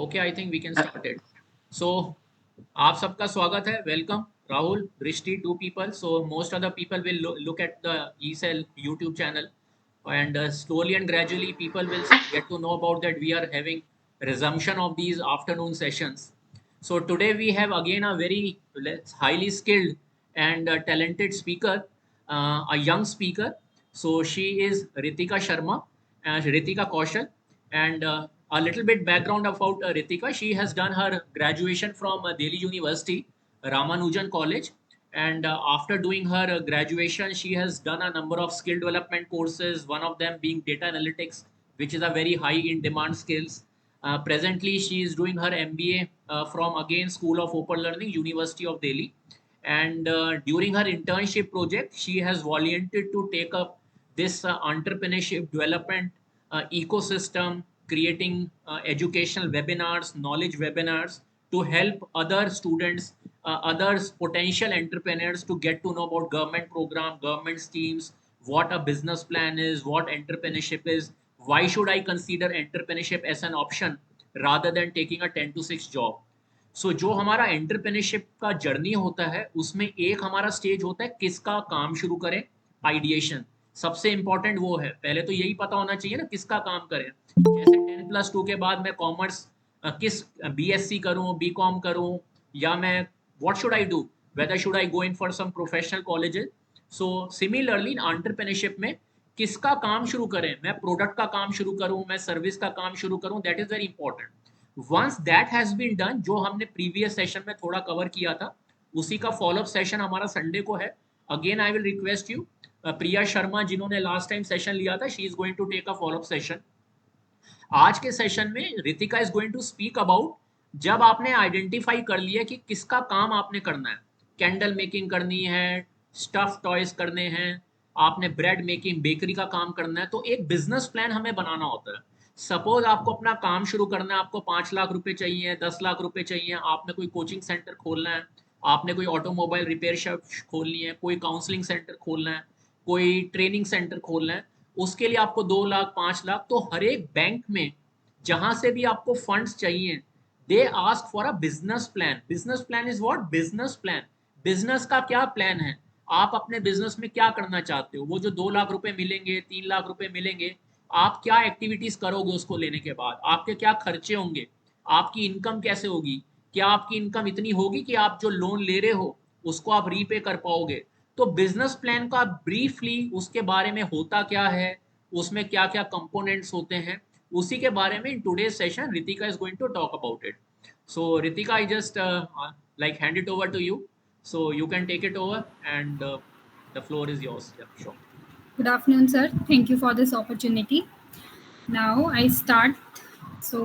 Okay, I think we can start it. So आप सबका स्वागत है। Welcome Rahul, Drishti, two people. So most of the people will look at the eCell YouTube channel, and slowly and gradually people will get to know about that we are having resumption of these afternoon sessions. So today we have again a very highly skilled and talented speaker, a young speaker. So she is Ritika Sharma, Ritika Kaushal, and a little bit background about Ritika. She has done her graduation from Delhi University, Ramanujan College, and after doing her graduation, she has done a number of skill development courses. One of them being data analytics, which is a very high in demand skills. Presently, she is doing her MBA from again School of Open Learning, University of Delhi. And during her internship project, she has volunteered to take up this entrepreneurship development ecosystem, creating educational webinars, knowledge webinars to help other students, others potential entrepreneurs to get to know about government program, government schemes, what a business plan is, what entrepreneurship is, why should I consider entrepreneurship as an option rather than taking a 10 to 6 job. सो जो हमारा entrepreneurship का journey होता है उसमें एक हमारा stage होता है किसका काम शुरू करें, आइडिएशन। सबसे इंपॉर्टेंट वो है, पहले तो यही पता होना चाहिए ना किसका काम करें। जैसे 10+2 के बाद मैं कॉमर्स किस बीएससी करूं, बीकॉम करूं, या मैं what should I do, whether should I go in for some professional colleges. So similarly entrepreneurship में किसका काम शुरू करें, मैं प्रोडक्ट का काम शुरू करूं, मैं सर्विस का काम शुरू करूं, that is very important. Once that has been done, जो हमने प्रीवियस सेशन में थोड़ा कवर किया था उसी का फॉलोअप सेशन हमारा संडे को है। Again I will request you, Priya Sharma जिन्होंने लास्ट टाइम सेशन लिया था, she is going to take a follow up session. आज के सेशन में Ritika is going to speak about, जब आपने आइडेंटिफाई कर लिया कि किसका काम आपने करना है, कैंडल मेकिंग करनी है, स्टफ टॉयज करने हैं, आपने ब्रेड मेकिंग बेकरी का काम करना है, तो एक बिजनेस प्लान हमें बनाना होता है। सपोज आपको अपना काम शुरू करना है, आपको 5 लाख रुपए चाहिए, 10 लाख रुपए चाहिए, आपने कोई कोचिंग सेंटर खोलना है, आपने कोई ऑटोमोबाइल रिपेयर शॉप खोलनी है, कोई काउंसलिंग सेंटर खोलना है, कोई ट्रेनिंग सेंटर खोलना है, उसके लिए आपको 2 लाख 5 लाख, तो हर एक बैंक में जहां से भी आपको फंड्स चाहिए, they ask for a business plan. Business plan is what? Business plan. Business का क्या प्लान है, आप अपने बिजनेस में क्या करना चाहते हो, वो जो 2 लाख रुपए मिलेंगे, 3 लाख रुपए मिलेंगे, आप क्या एक्टिविटीज करोगे उसको लेने के बाद, आपके क्या खर्चे होंगे, आपकी इनकम कैसे होगी, क्या आपकी इनकम इतनी होगी कि आप जो लोन ले रहे हो उसको आप रीपे कर पाओगे। तो बिजनेस प्लान का ब्रीफली उसके बारे में होता क्या है, उसमें क्या क्या कंपोनेंट्स होते हैं, उसी के बारे में in today's session Ritika is going to talk about it. So Ritika, I just like hand it over to you, so you can take it over, and the floor is yours. Yeah, sure. Good afternoon, sir. Thank you for this opportunity. Now I start. So,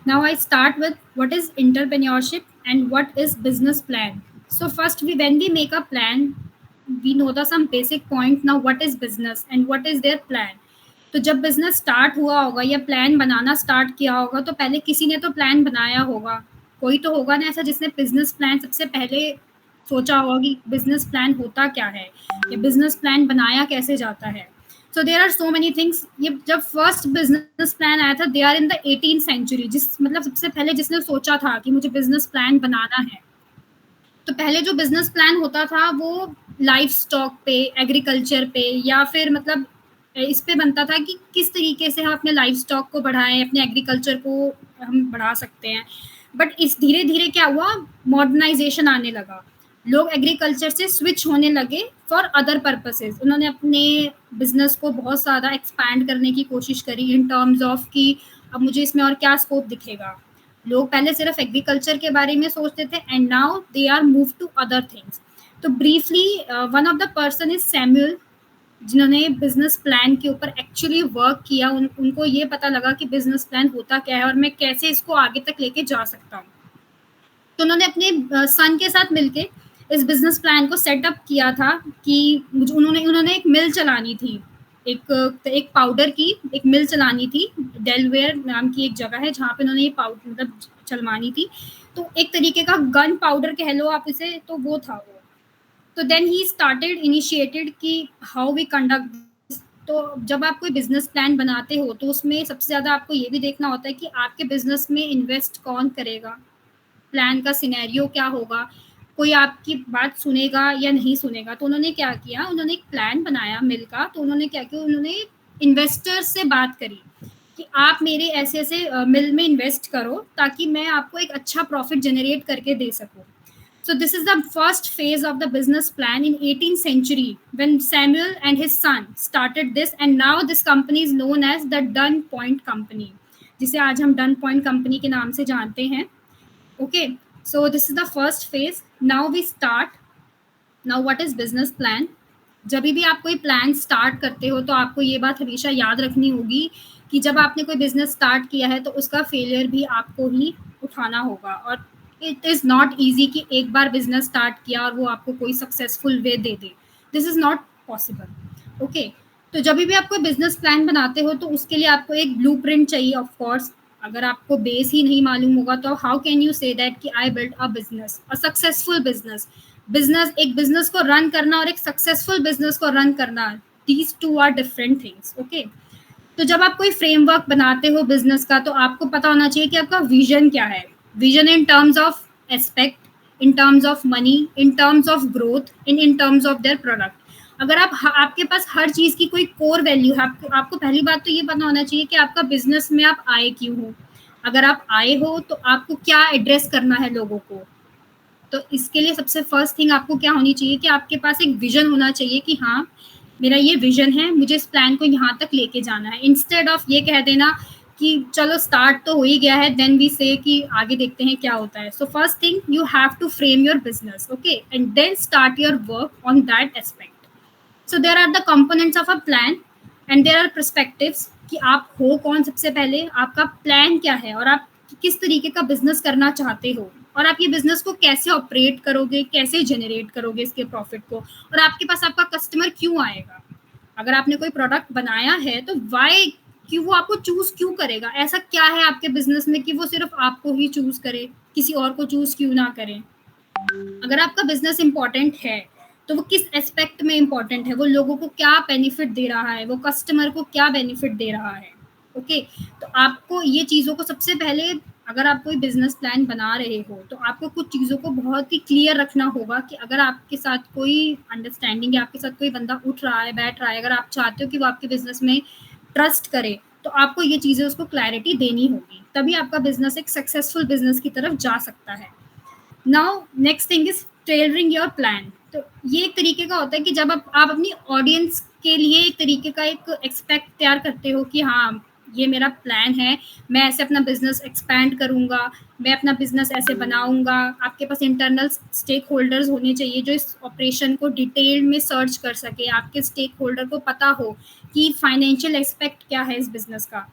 now I start with what is entrepreneurship and what is business plan. So first, when we make a plan, we know the some basic point. Now, what is business and what is their plan? तो जब business start हुआ होगा या plan बनाना start किया होगा तो पहले किसी ने तो प्लान बनाया होगा, कोई तो होगा ना ऐसा जिसने बिजनेस प्लान सबसे पहले सोचा होगा कि बिजनेस प्लान होता क्या है या बिजनेस प्लान बनाया कैसे जाता है। So there are so many things. ये जब फर्स्ट बिजनेस प्लान आया था, they are in the 18th century, जिस मतलब सबसे पहले जिसने सोचा था कि मुझे बिजनेस प्लान बनाना है। तो पहले जो बिजनेस प्लान होता था वो लाइफ स्टॉक पे, एग्रीकल्चर पे या फिर मतलब इस पे बनता था कि किस तरीके से हम अपने लाइफ स्टॉक को बढ़ाएं, अपने एग्रीकल्चर को हम बढ़ा सकते हैं। बट इस धीरे धीरे क्या हुआ, मॉडर्नाइजेशन आने लगा, लोग एग्रीकल्चर से स्विच होने लगे फॉर अदर पर्पसेस। उन्होंने अपने बिजनेस को बहुत ज़्यादा एक्सपैंड करने की कोशिश करी इन टर्म्स ऑफ कि अब मुझे इसमें और क्या स्कोप दिखेगा। लोग पहले सिर्फ एग्रीकल्चर के बारे में सोचते थे and now they are move to other things. तो briefly one of the person is Samuel, जिन्होंने बिजनेस प्लान के ऊपर एक्चुअली वर्क किया। उनको ये पता लगा कि बिजनेस प्लान होता क्या है और मैं कैसे इसको आगे तक लेके जा सकता हूँ। तो उन्होंने अपने सन के साथ मिलके इस बिजनेस प्लान को सेटअप किया था कि उन्होंने एक मिल चलानी थी, एक पाउडर की एक मिल चलानी थी। डेलवेयर नाम की एक जगह है जहाँ पे उन्होंने ये पाउडर मतलब चलवानी थी। तो एक तरीके का गन पाउडर कह लो आप इसे, तो वो था वो। तो देन ही स्टार्टेड इनिशिएटेड कि हाउ वी कंडक्ट तो जब आप कोई बिजनेस प्लान बनाते हो तो उसमें सबसे ज़्यादा आपको ये भी देखना होता है कि आपके बिजनेस में इन्वेस्ट कौन करेगा, प्लान का सिनेरियो क्या होगा, कोई आपकी बात सुनेगा या नहीं सुनेगा। तो उन्होंने क्या किया, उन्होंने एक प्लान बनाया मिल का। तो उन्होंने क्या किया, उन्होंने इन्वेस्टर्स से बात करी कि आप मेरे ऐसे ऐसे मिल में इन्वेस्ट करो ताकि मैं आपको एक अच्छा प्रॉफिट जनरेट करके दे सकूं। So this is the first phase of the business plan in 18th century when Samuel and his son started this, and now this company is known as the Dun Point Company, जिसे आज हम done point company के नाम से जानते हैं। Okay, so this is the first phase. Now we start. Now what is business plan. जब भी आप कोई प्लान स्टार्ट करते हो तो आपको ये बात हमेशा याद रखनी होगी कि जब आपने कोई बिजनेस स्टार्ट किया है तो उसका फेलियर भी आपको ही उठाना होगा। और इट इज़ नॉट ईजी कि एक बार बिजनेस स्टार्ट किया और वो आपको कोई successful way they they. This is not possible. Okay, तो जब भी आप कोई बिजनेस प्लान बनाते हो तो उसके लिए आपको एक ब्लूप्रिंट चाहिए ऑफ कोर्स। अगर आपको बेस ही नहीं मालूम होगा तो how can you say that कि I build a business, a successful business. Business, एक बिजनेस को रन करना और एक सक्सेसफुल बिजनेस को रन करना, these two are different things. Okay, तो जब आप कोई फ्रेमवर्क बनाते हो बिजनेस का तो आपको पता होना चाहिए कि आपका विजन क्या है। Vision in terms of aspect, in terms of money, in terms of growth, in terms of their product. अगर आपके पास हर चीज़ की कोई कोर वैल्यू है, आपको पहली बात तो ये पता होना चाहिए कि आपका बिजनेस में आप आए क्यों हो। अगर आप आए हो तो आपको क्या एड्रेस करना है लोगों को। तो इसके लिए सबसे फर्स्ट थिंग आपको क्या होनी चाहिए कि आपके पास एक विजन होना चाहिए कि हाँ, मेरा ये विजन है, मुझे इस प्लान को यहाँ तक लेके जाना है। इंस्टेड ऑफ ये कह देना कि चलो स्टार्ट तो हो ही गया है, देन वी से कि आगे देखते हैं क्या होता है। So first thing, you have to frame your business, okay, and then start your work on that aspect. So there are the components of a plan and there are perspectives कि आप हो कौन, सबसे पहले आपका प्लान क्या है और आप किस तरीके का बिजनेस करना चाहते हो, और आप ये बिजनेस को कैसे ऑपरेट करोगे, कैसे जनरेट करोगे इसके प्रॉफिट को, और आपके पास आपका कस्टमर क्यों आएगा। अगर आपने कोई प्रोडक्ट बनाया है तो वाई, कि वो आपको चूज क्यों करेगा, ऐसा क्या है आपके बिजनेस में कि वो सिर्फ आपको ही चूज करे, किसी और को चूज क्यों ना करें। अगर आपका बिजनेस इंपॉर्टेंट है तो वो किस एस्पेक्ट में इंपॉर्टेंट है, वो लोगों को क्या बेनिफिट दे रहा है, वो कस्टमर को क्या बेनिफिट दे रहा है। ओके, तो आपको ये चीज़ों को सबसे पहले, अगर आप कोई बिजनेस प्लान बना रहे हो तो आपको कुछ चीज़ों को बहुत ही क्लियर रखना होगा कि अगर आपके साथ कोई अंडरस्टैंडिंग है, आपके साथ कोई बंदा उठ रहा है, बैठ रहा है, अगर आप चाहते हो कि वो आपके बिजनेस में ट्रस्ट करे तो आपको ये चीज़ें उसको क्लैरिटी देनी होगी, तभी आपका बिजनेस एक सक्सेसफुल बिजनेस की तरफ जा सकता है। Now next thing is tailoring your plan. तो ये एक तरीके का होता है कि जब आप अपनी ऑडियंस के लिए एक तरीके का एक एक्सपेक्ट तैयार करते हो कि हाँ, ये मेरा प्लान है, मैं ऐसे अपना बिजनेस एक्सपैंड करूंगा, मैं अपना बिजनेस ऐसे बनाऊंगा। आपके पास इंटरनल स्टेक होल्डर्स होने चाहिए जो इस ऑपरेशन को डिटेल में सर्च कर सके, आपके स्टेक होल्डर को पता हो कि फाइनेंशियल एस्पेक्ट क्या है इस बिजनेस का।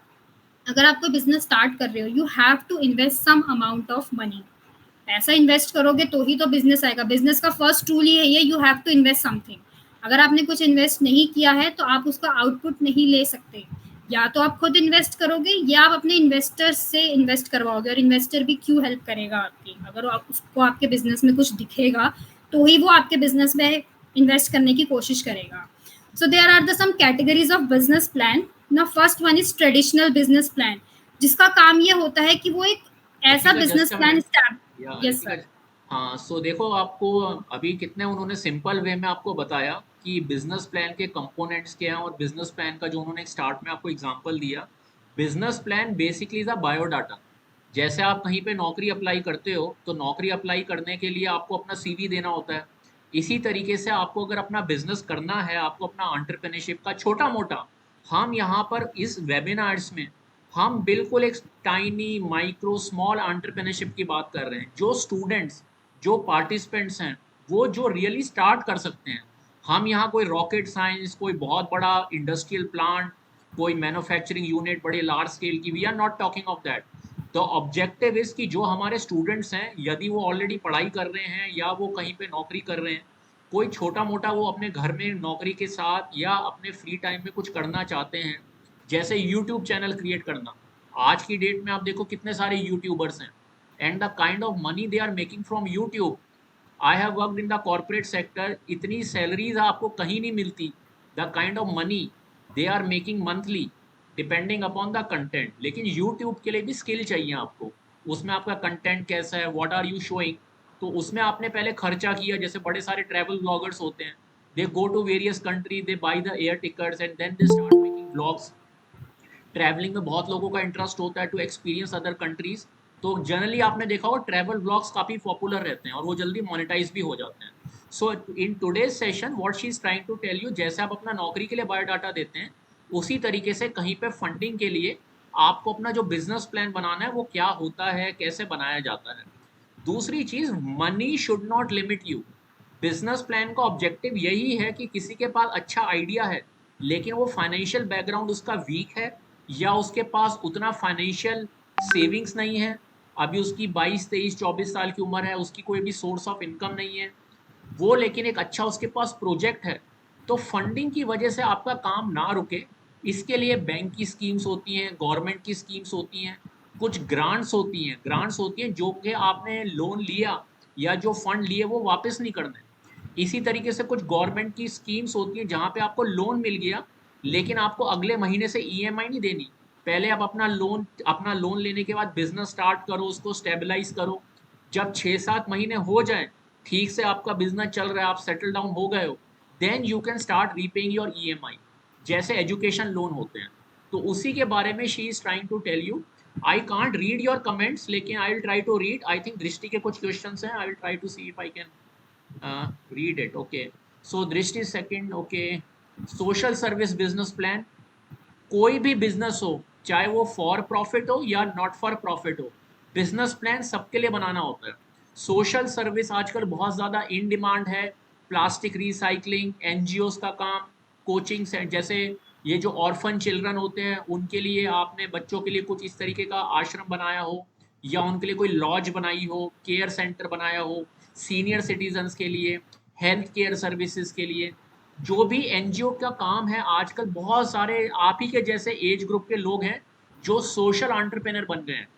अगर आप कोई बिजनेस स्टार्ट कर रहे हो, you have to invest some amount of money. पैसा इन्वेस्ट करोगे तो ही तो बिजनेस आएगा। बिजनेस का फर्स्ट टूल ही है ये, you have to invest something. अगर आपने कुछ इन्वेस्ट नहीं किया है तो आप उसका आउटपुट नहीं ले सकते। या तो आप खुद इन्वेस्ट करोगे या आप अपने इन्वेस्टर्स से इन्वेस्ट करवाओगे, और इन्वेस्टर भी क्यों हेल्प करेगा आपकी, अगर आप उसको आपके बिजनेस में कुछ दिखेगा तो ही वो आपके बिजनेस में इन्वेस्ट करने की कोशिश करेगा। So there are the some categories of business plan. ना first one is traditional business plan, जिसका काम ये होता है कि वो एक ऐसा Ritika business just a plan minute. Start. या यस रितिका, सर। हाँ, सो देखो, आपको अभी कितने उन्होंने सिंपल वे में आपको बताया कि बिजनेस प्लान के कंपोनेंट्स क्या हैं, और बिजनेस प्लान का जो उन्होंने स्टार्ट में आपको एग्जांपल दिया, business plan basically is a biodata. जैसे आप कहीं पे नौकरी अप्लाई करते हो तो नौकरी अप्लाई करने के लिए आपको अपना सीवी देना होता है। इसी तरीके से आपको अगर अपना बिजनेस करना है, आपको अपना एंटरप्रेन्योरशिप का छोटा मोटा, हम यहाँ पर इस वेबिनार्स में हम बिल्कुल एक टाइनी माइक्रो स्मॉल एंटरप्रेन्योरशिप की बात कर रहे हैं। जो स्टूडेंट्स, जो पार्टिसिपेंट्स हैं, वो जो रियली स्टार्ट कर सकते हैं। हम यहाँ कोई रॉकेट साइंस, कोई बहुत बड़ा इंडस्ट्रियल प्लांट, कोई मैन्युफैक्चरिंग यूनिट बड़े लार्ज स्केल की, we are not talking of that. The objective is कि जो हमारे स्टूडेंट्स हैं, यदि वो ऑलरेडी पढ़ाई कर रहे हैं या वो कहीं पे नौकरी कर रहे हैं, कोई छोटा मोटा वो अपने घर में नौकरी के साथ या अपने फ्री टाइम में कुछ करना चाहते हैं, जैसे यूट्यूब चैनल क्रिएट करना। आज की डेट में आप देखो कितने सारे यूट्यूबर्स हैं, and the kind of money they are making from YouTube. I have worked in the corporate sector, इतनी सैलरीज आपको कहीं नहीं मिलती। The kind of money they are making monthly depending upon the content. लेकिन YouTube के लिए भी skill चाहिए आपको, उसमें आपका कंटेंट कैसा है, व्हाट आर यू शोइंग। तो उसमें आपने पहले खर्चा किया, जैसे बड़े सारे ट्रैवल ब्लॉगर्स होते हैं, they go to various country, they buy the air tickets and then they start making blogs. Travelling में बहुत लोगों का इंटरेस्ट होता है टू एक्सपीरियंस अदर कंट्रीज। तो जनरली आपने देखा होगा ट्रैवल ब्लॉग्स काफ़ी पॉपुलर रहते हैं और वो जल्दी मोनेटाइज भी हो जाते हैं। So in today's session what she is trying to tell you, जैसे आप अपना नौकरी के लिए बायोडाटा देते हैं, उसी तरीके से कहीं पे फंडिंग के लिए आपको अपना जो बिजनेस प्लान बनाना है वो क्या होता है, कैसे बनाया जाता है। दूसरी चीज, money should not limit you. Business plan का ऑब्जेक्टिव यही है कि किसी के पास अच्छा आइडिया है लेकिन वो फाइनेंशियल बैकग्राउंड उसका वीक है, या उसके पास उतना फाइनेंशियल सेविंग्स नहीं है, अभी उसकी 22 23 24 साल की उम्र है, उसकी कोई भी सोर्स ऑफ इनकम नहीं है वो, लेकिन एक अच्छा उसके पास प्रोजेक्ट है। तो फंडिंग की वजह से आपका काम ना रुके, इसके लिए बैंक की स्कीम्स होती हैं, गवर्नमेंट की स्कीम्स होती हैं, कुछ ग्रांट्स होती हैं जो कि आपने लोन लिया या जो फंड लिए वो वापस नहीं करने। इसी तरीके से कुछ गवर्नमेंट की स्कीम्स होती हैं जहाँ पे आपको लोन मिल गया लेकिन आपको अगले महीने से ईएमआई नहीं देनी। पहले आप अपना लोन लेने के बाद बिजनेस स्टार्ट करो, उसको स्टेबलाइज करो। जब 6 7 महीने हो जाए, ठीक से आपका बिजनेस चल रहा है, आप सेटल डाउन हो गए हो, then you can start repaying your EMI, जैसे एजुकेशन लोन होते हैं। तो उसी के बारे में she is trying to tell you. I can't read your comments, लेकिन I will try to read. I think Drishti के कुछ क्वेश्चंस हैं, I will try to see if I can read it. Okay, so Drishti second. Okay, social service business plan, कोई भी business हो, चाहे वो for profit हो या नॉट फॉर प्रॉफिट हो, बिजनेस प्लान सबके लिए बनाना होता है। सोशल सर्विस आजकल बहुत ज़्यादा इन डिमांड है, प्लास्टिक रिसाइकलिंग, एनजीओज का काम, कोचिंग सेंटर, जैसे ये जो ऑर्फन चिल्ड्रन होते हैं उनके लिए आपने बच्चों के लिए कुछ इस तरीके का आश्रम बनाया हो, या उनके लिए कोई लॉज बनाई हो, केयर सेंटर बनाया हो, सीनियर सिटीजन्स के लिए, हेल्थ केयर सर्विसेज के लिए। जो भी एनजीओ का काम है, आजकल बहुत सारे आप ही के जैसे एज ग्रुप के लोग हैं जो सोशल एंटरप्रेन्योर बन गए हैं।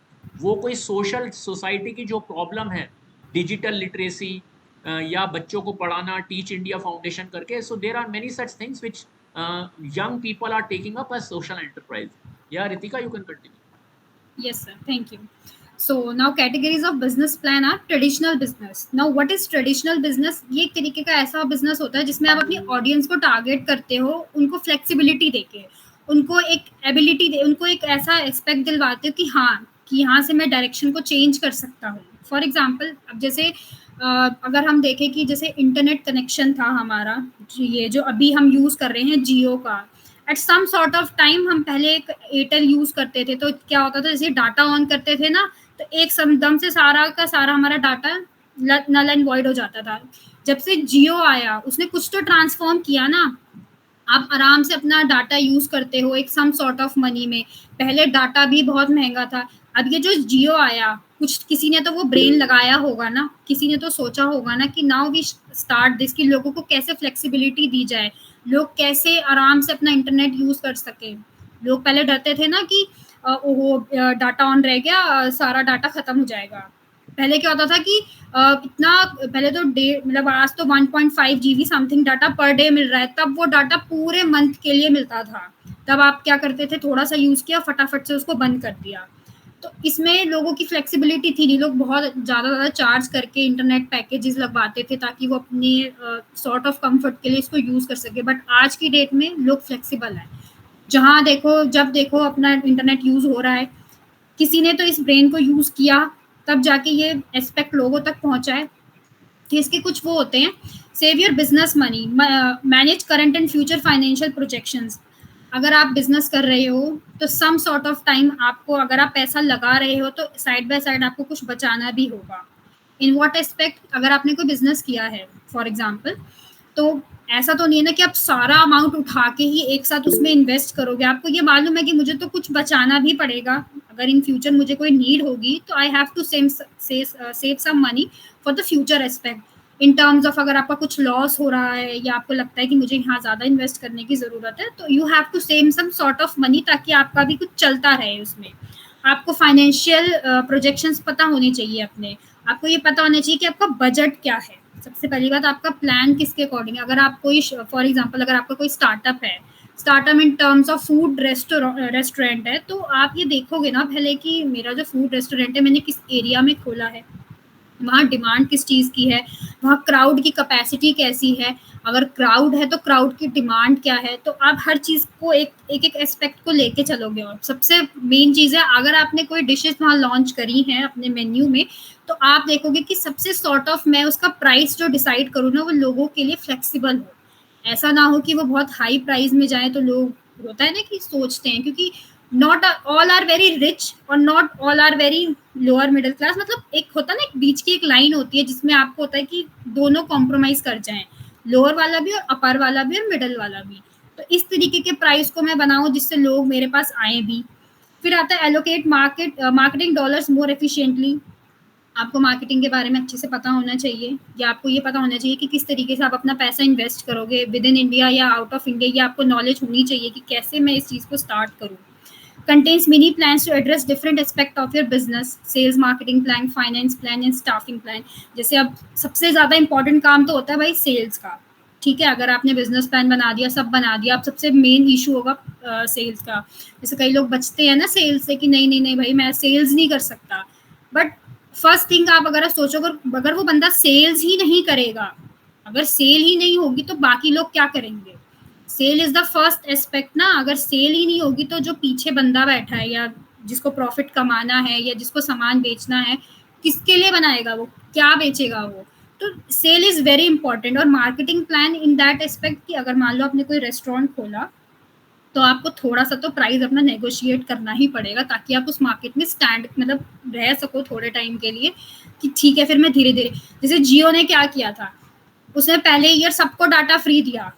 वो कोई सोशल सोसाइटी की जो प्रॉब्लम है, डिजिटल लिटरेसी या बच्चों को पढ़ाना, टीच इंडिया फाउंडेशन करके, so there are many such things which young people are taking up as social enterprise. Yeah, Ritika, you can continue. Yes, sir. Thank you. So now categories of business plan are traditional business. Now what is traditional business? ये एक तरीके का ऐसा business होता है जिसमें आप अपनी ऑडियंस को टारगेट करते हो, उनको फ्लेक्सिबिलिटी देके, उनको एक एबिलिटी दे, उनको एक ऐसा एक्सपेक्ट दिलवाते हो कि हाँ, कि यहाँ से मैं डायरेक्शन को चेंज कर सकता हूँ। फॉर एग्जाम्पल, अब जैसे अगर हम देखें कि जैसे इंटरनेट कनेक्शन था हमारा, ये जो अभी हम यूज़ कर रहे हैं जियो का, at some sort of time हम पहले एक एयरटेल यूज़ करते थे, तो क्या होता था, जैसे डाटा ऑन करते थे ना, तो एक दम से सारा का सारा हमारा डाटा नल एंड वॉइड हो जाता था। जब से जियो आया, उसने कुछ तो ट्रांसफॉर्म किया ना, आप आराम से अपना डाटा यूज़ करते हो एक सम सॉर्ट ऑफ मनी में। पहले डाटा भी बहुत महंगा था। अब ये जो जियो आया, कुछ किसी ने तो वो ब्रेन लगाया होगा ना, किसी ने तो सोचा होगा ना कि नाउ वी स्टार्ट दिस, कि लोगों को कैसे फ्लेक्सिबिलिटी दी जाए, लोग कैसे आराम से अपना इंटरनेट यूज़ कर सकें। लोग पहले डरते थे ना कि वो डाटा ऑन रह गया, सारा डाटा खत्म हो जाएगा। पहले क्या होता था कि इतना, पहले तो डे मतलब आज तो 1.5 GB something data per day meal रहा है, तब वो डाटा पूरे मंथ के लिए मिलता था। तब आप क्या करते थे, थोड़ा सा यूज़ किया, फटाफट से उसको बंद कर दिया। तो इसमें लोगों की फ्लेक्सिबिलिटी थी नहीं, लोग बहुत ज़्यादा चार्ज करके इंटरनेट पैकेजेस लगवाते थे ताकि वो अपने सॉर्ट ऑफ कंफर्ट के लिए इसको यूज़ कर सके। बट आज की डेट में लोग फ्लेक्सिबल हैं, जहाँ देखो जब देखो अपना इंटरनेट यूज़ हो रहा है। किसी ने तो इस ब्रेन को यूज़ किया, तब जाके ये एस्पेक्ट लोगों तक पहुँचा है। कि इसके कुछ वो होते हैं, save your business money, manage current and future financial projections. अगर आप बिजनेस कर रहे हो तो सम सॉर्ट ऑफ टाइम आपको, अगर आप पैसा लगा रहे हो तो साइड बाय साइड आपको कुछ बचाना भी होगा। इन व्हाट एस्पेक्ट, अगर आपने कोई बिजनेस किया है फॉर एग्जांपल, तो ऐसा तो नहीं है ना कि आप सारा अमाउंट उठा के ही एक साथ उसमें इन्वेस्ट करोगे। आपको ये मालूम है कि मुझे तो कुछ बचाना भी पड़ेगा, अगर इन फ्यूचर मुझे कोई नीड होगी तो I have to save some money for the future aspect. In terms of अगर आपका कुछ लॉस हो रहा है या आपको लगता है कि मुझे यहाँ ज़्यादा इन्वेस्ट करने की ज़रूरत है, तो you have to save some sort of money, ताकि आपका भी कुछ चलता रहे उसमें। आपको फाइनेंशियल प्रोजेक्शंस पता होने चाहिए अपने, आपको ये पता होना चाहिए कि आपका बजट क्या है। सबसे पहली बात, आपका प्लान किसके अकॉर्डिंग है। अगर आप कोई, फॉर एग्जांपल अगर आपका कोई स्टार्टअप है, startup in terms of food restaurant है, तो आप ये देखोगे ना पहले कि मेरा जो फूड रेस्टोरेंट है मैंने किस एरिया में खोला है, वहाँ डिमांड किस चीज़ की है, वहाँ क्राउड की कैपेसिटी कैसी है, अगर क्राउड है तो क्राउड की डिमांड क्या है। तो आप हर चीज़ को एक एस्पेक्ट को लेके चलोगे। और सबसे मेन चीज़ है, अगर आपने कोई डिशेस वहाँ लॉन्च करी हैं अपने मेन्यू में, तो आप देखोगे कि सबसे सॉर्ट ऑफ मैं उसका प्राइस जो डिसाइड करूँ ना, वो लोगों के लिए फ्लेक्सिबल हो। ऐसा ना हो कि वो बहुत हाई प्राइस में जाए तो लोग, होता है ना कि सोचते हैं, क्योंकि not all are very rich और not all are very lower middle class. मतलब एक होता है ना, एक बीच की एक लाइन होती है जिसमें आपको होता है कि दोनों कॉम्प्रोमाइज कर जाएं, लोअर वाला भी और अपर वाला भी और मिडिल वाला भी। तो इस तरीके के प्राइस को मैं बनाऊं जिससे लोग मेरे पास आए भी। फिर आता है allocate marketing dollars more efficiently. आपको मार्केटिंग के बारे में अच्छे से पता होना चाहिए, या आपको ये पता होना चाहिए कि किस तरीके से आप अपना पैसा इन्वेस्ट करोगे विद इन इंडिया या आउट ऑफ इंडिया। ये आपको नॉलेज होनी चाहिए कि कैसे मैं इस चीज़ को स्टार्ट करूँ। Contains many plans to address different aspect of your business, sales, marketing plan, finance plan and staffing plan। जैसे अब सबसे ज़्यादा इंपॉर्टेंट काम तो होता है भाई सेल्स का। ठीक है, अगर आपने बिजनेस प्लान बना दिया, सब बना दिया, अब सबसे मेन इशू होगा सेल्स का। जैसे कई लोग बचते हैं ना सेल्स से कि नहीं नहीं नहीं भाई मैं सेल्स नहीं कर सकता। बट फर्स्ट थिंग आप अगर सोचो, अगर वो बंदा सेल्स ही नहीं करेगा, अगर सेल ही नहीं होगी तो बाकी लोग क्या करेंगे। Sale is the first aspect ना। अगर सेल ही नहीं होगी तो जो पीछे बंदा बैठा है या जिसको प्रॉफिट कमाना है या जिसको सामान बेचना है, किसके लिए बनाएगा वो, क्या बेचेगा वो। तो सेल इज वेरी इंपॉर्टेंट। और marketing plan in that aspect कि अगर मान लो आपने कोई रेस्टोरेंट खोला, तो आपको थोड़ा सा तो प्राइस अपना नेगोशिएट करना ही पड़ेगा ताकि आप उस मार्केट में स्टैंड मतलब रह सको थोड़े टाइम के लिए, कि ठीक है फिर मैं धीरे धीरे। जैसे जियो ने क्या किया था, उसने पहले ईयर सबको डाटा फ्री दिया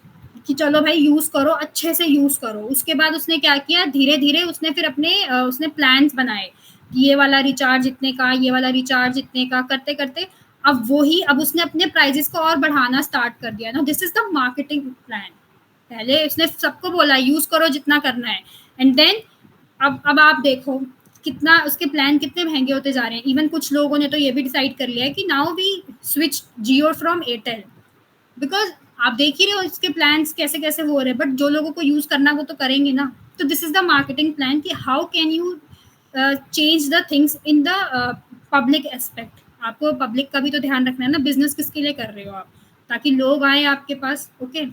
कि चलो भाई यूज करो, अच्छे से यूज करो। उसके बाद उसने क्या किया, धीरे धीरे उसने फिर अपने उसने प्लान्स बनाए कि ये वाला रिचार्ज इतने का, ये वाला रिचार्ज इतने का, करते करते अब उसने अपने प्राइजेस को और बढ़ाना स्टार्ट कर दिया ना। This is the marketing plan. पहले उसने सबको बोला यूज करो जितना करना है, एंड देन अब आप देखो कितना उसके प्लान कितने महंगे होते जा रहे हैं। इवन कुछ लोगों ने तो ये भी डिसाइड कर लिया है कि now we switch Jio from Airtel, because आप देख ही रहे हो इसके प्लान्स कैसे कैसे हो रहे हैं। बट जो लोगों को यूज करना वो तो करेंगे ना। तो this is the marketing plan कि how can you change the things in the public aspect. आपको पब्लिक का भी तो ध्यान रखना है ना, बिजनेस किसके लिए कर रहे हो आप, ताकि लोग आए आपके पास। Okay,